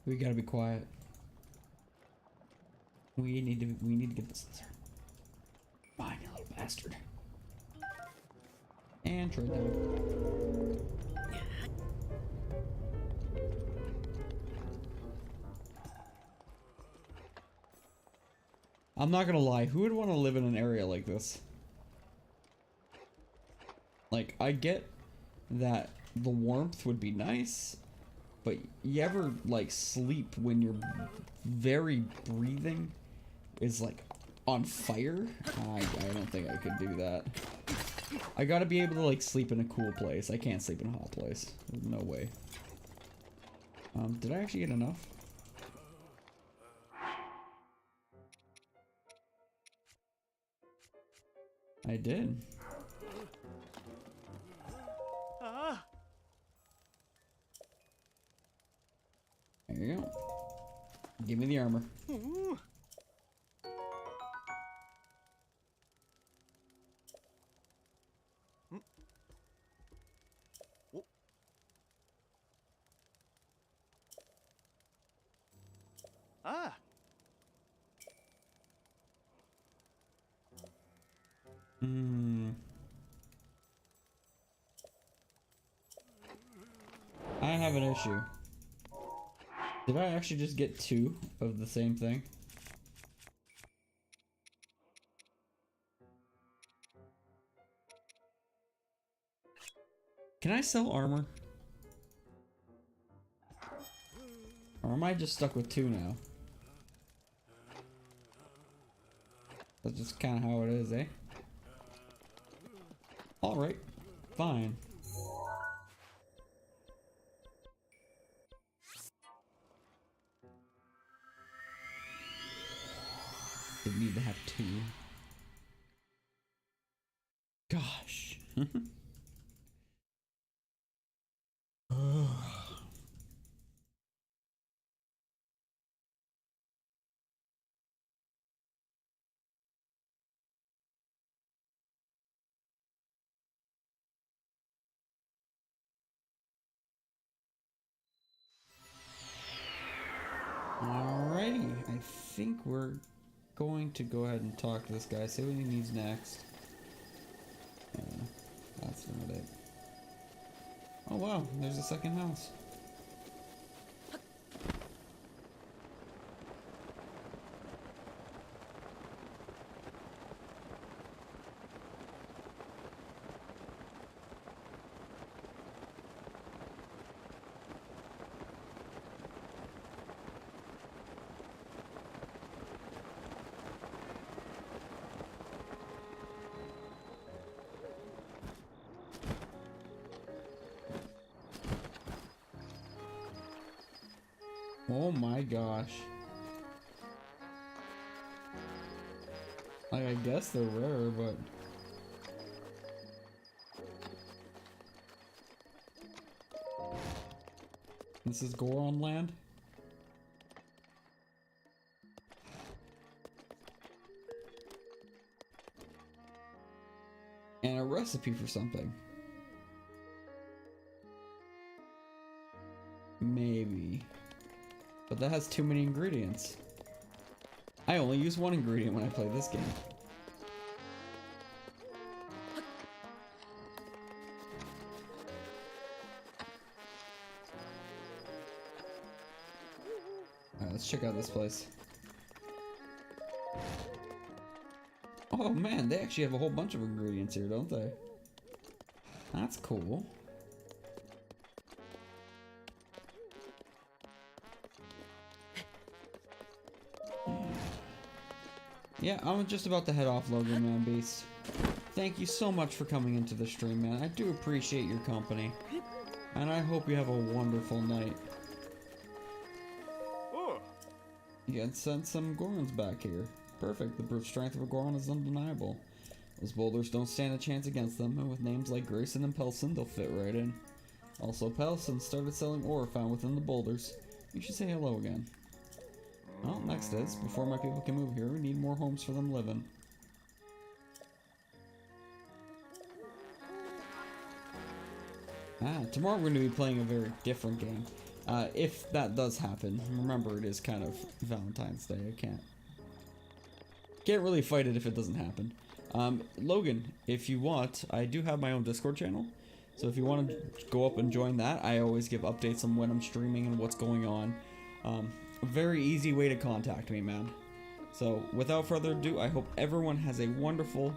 We gotta be quiet. We need to get this. Fine, you little bastard. And trade them. I'm not gonna lie, who would want to live in an area like this? Like, I get that the warmth would be nice, but you ever, like, sleep when your very breathing is, like, on fire? I don't think I could do that. I gotta be able to, like, sleep in a cool place. I can't sleep in a hot place. No way. Did I actually get enough? I did. Ah. There you go. Give me the armor. Ooh. Ah. I have an issue. Did I actually just get 2 of the same thing? Can I sell armor? Or am I just stuck with 2 now? That's just kind of how it is, eh? Alright, fine. Didn't need to have 2. Gosh. Alrighty, I think we're going to go ahead and talk to this guy, see what he needs next. That's not it. Oh wow, there's a second house. Oh my gosh. Like, I guess they're rare, but... This is Goron land? And a recipe for something. Maybe. But that has too many ingredients. I only use 1 ingredient when I play this game. Alright, let's check out this place. Oh man, they actually have a whole bunch of ingredients here, don't they? That's cool. Yeah, I'm just about to head off, Logan Man Beast. Thank you so much for coming into the stream, man. I do appreciate your company. And I hope you have a wonderful night. Oh. You had sent some Gorons back here. Perfect, the brute strength of a Goron is undeniable. Those boulders don't stand a chance against them, and with names like Grayson and Pelson, they'll fit right in. Also, Pelson started selling ore found within the boulders. You should say hello again. Well, next is, before my people can move here, we need more homes for them living. Tomorrow we're going to be playing a very different game. if that does happen. Remember, it is kind of Valentine's Day. I can't really fight it if it doesn't happen. Logan, if you want, I do have my own Discord channel. So if you want to go up and join that, I always give updates on when I'm streaming and what's going on. A very easy way to contact me, man. So without further ado, I hope everyone has a wonderful,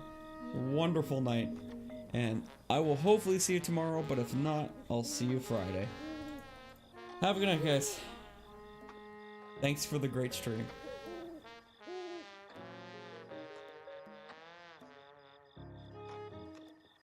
wonderful night. And I will hopefully see you tomorrow, but if not, I'll see you Friday. Have a good night, guys. Thanks for the great stream.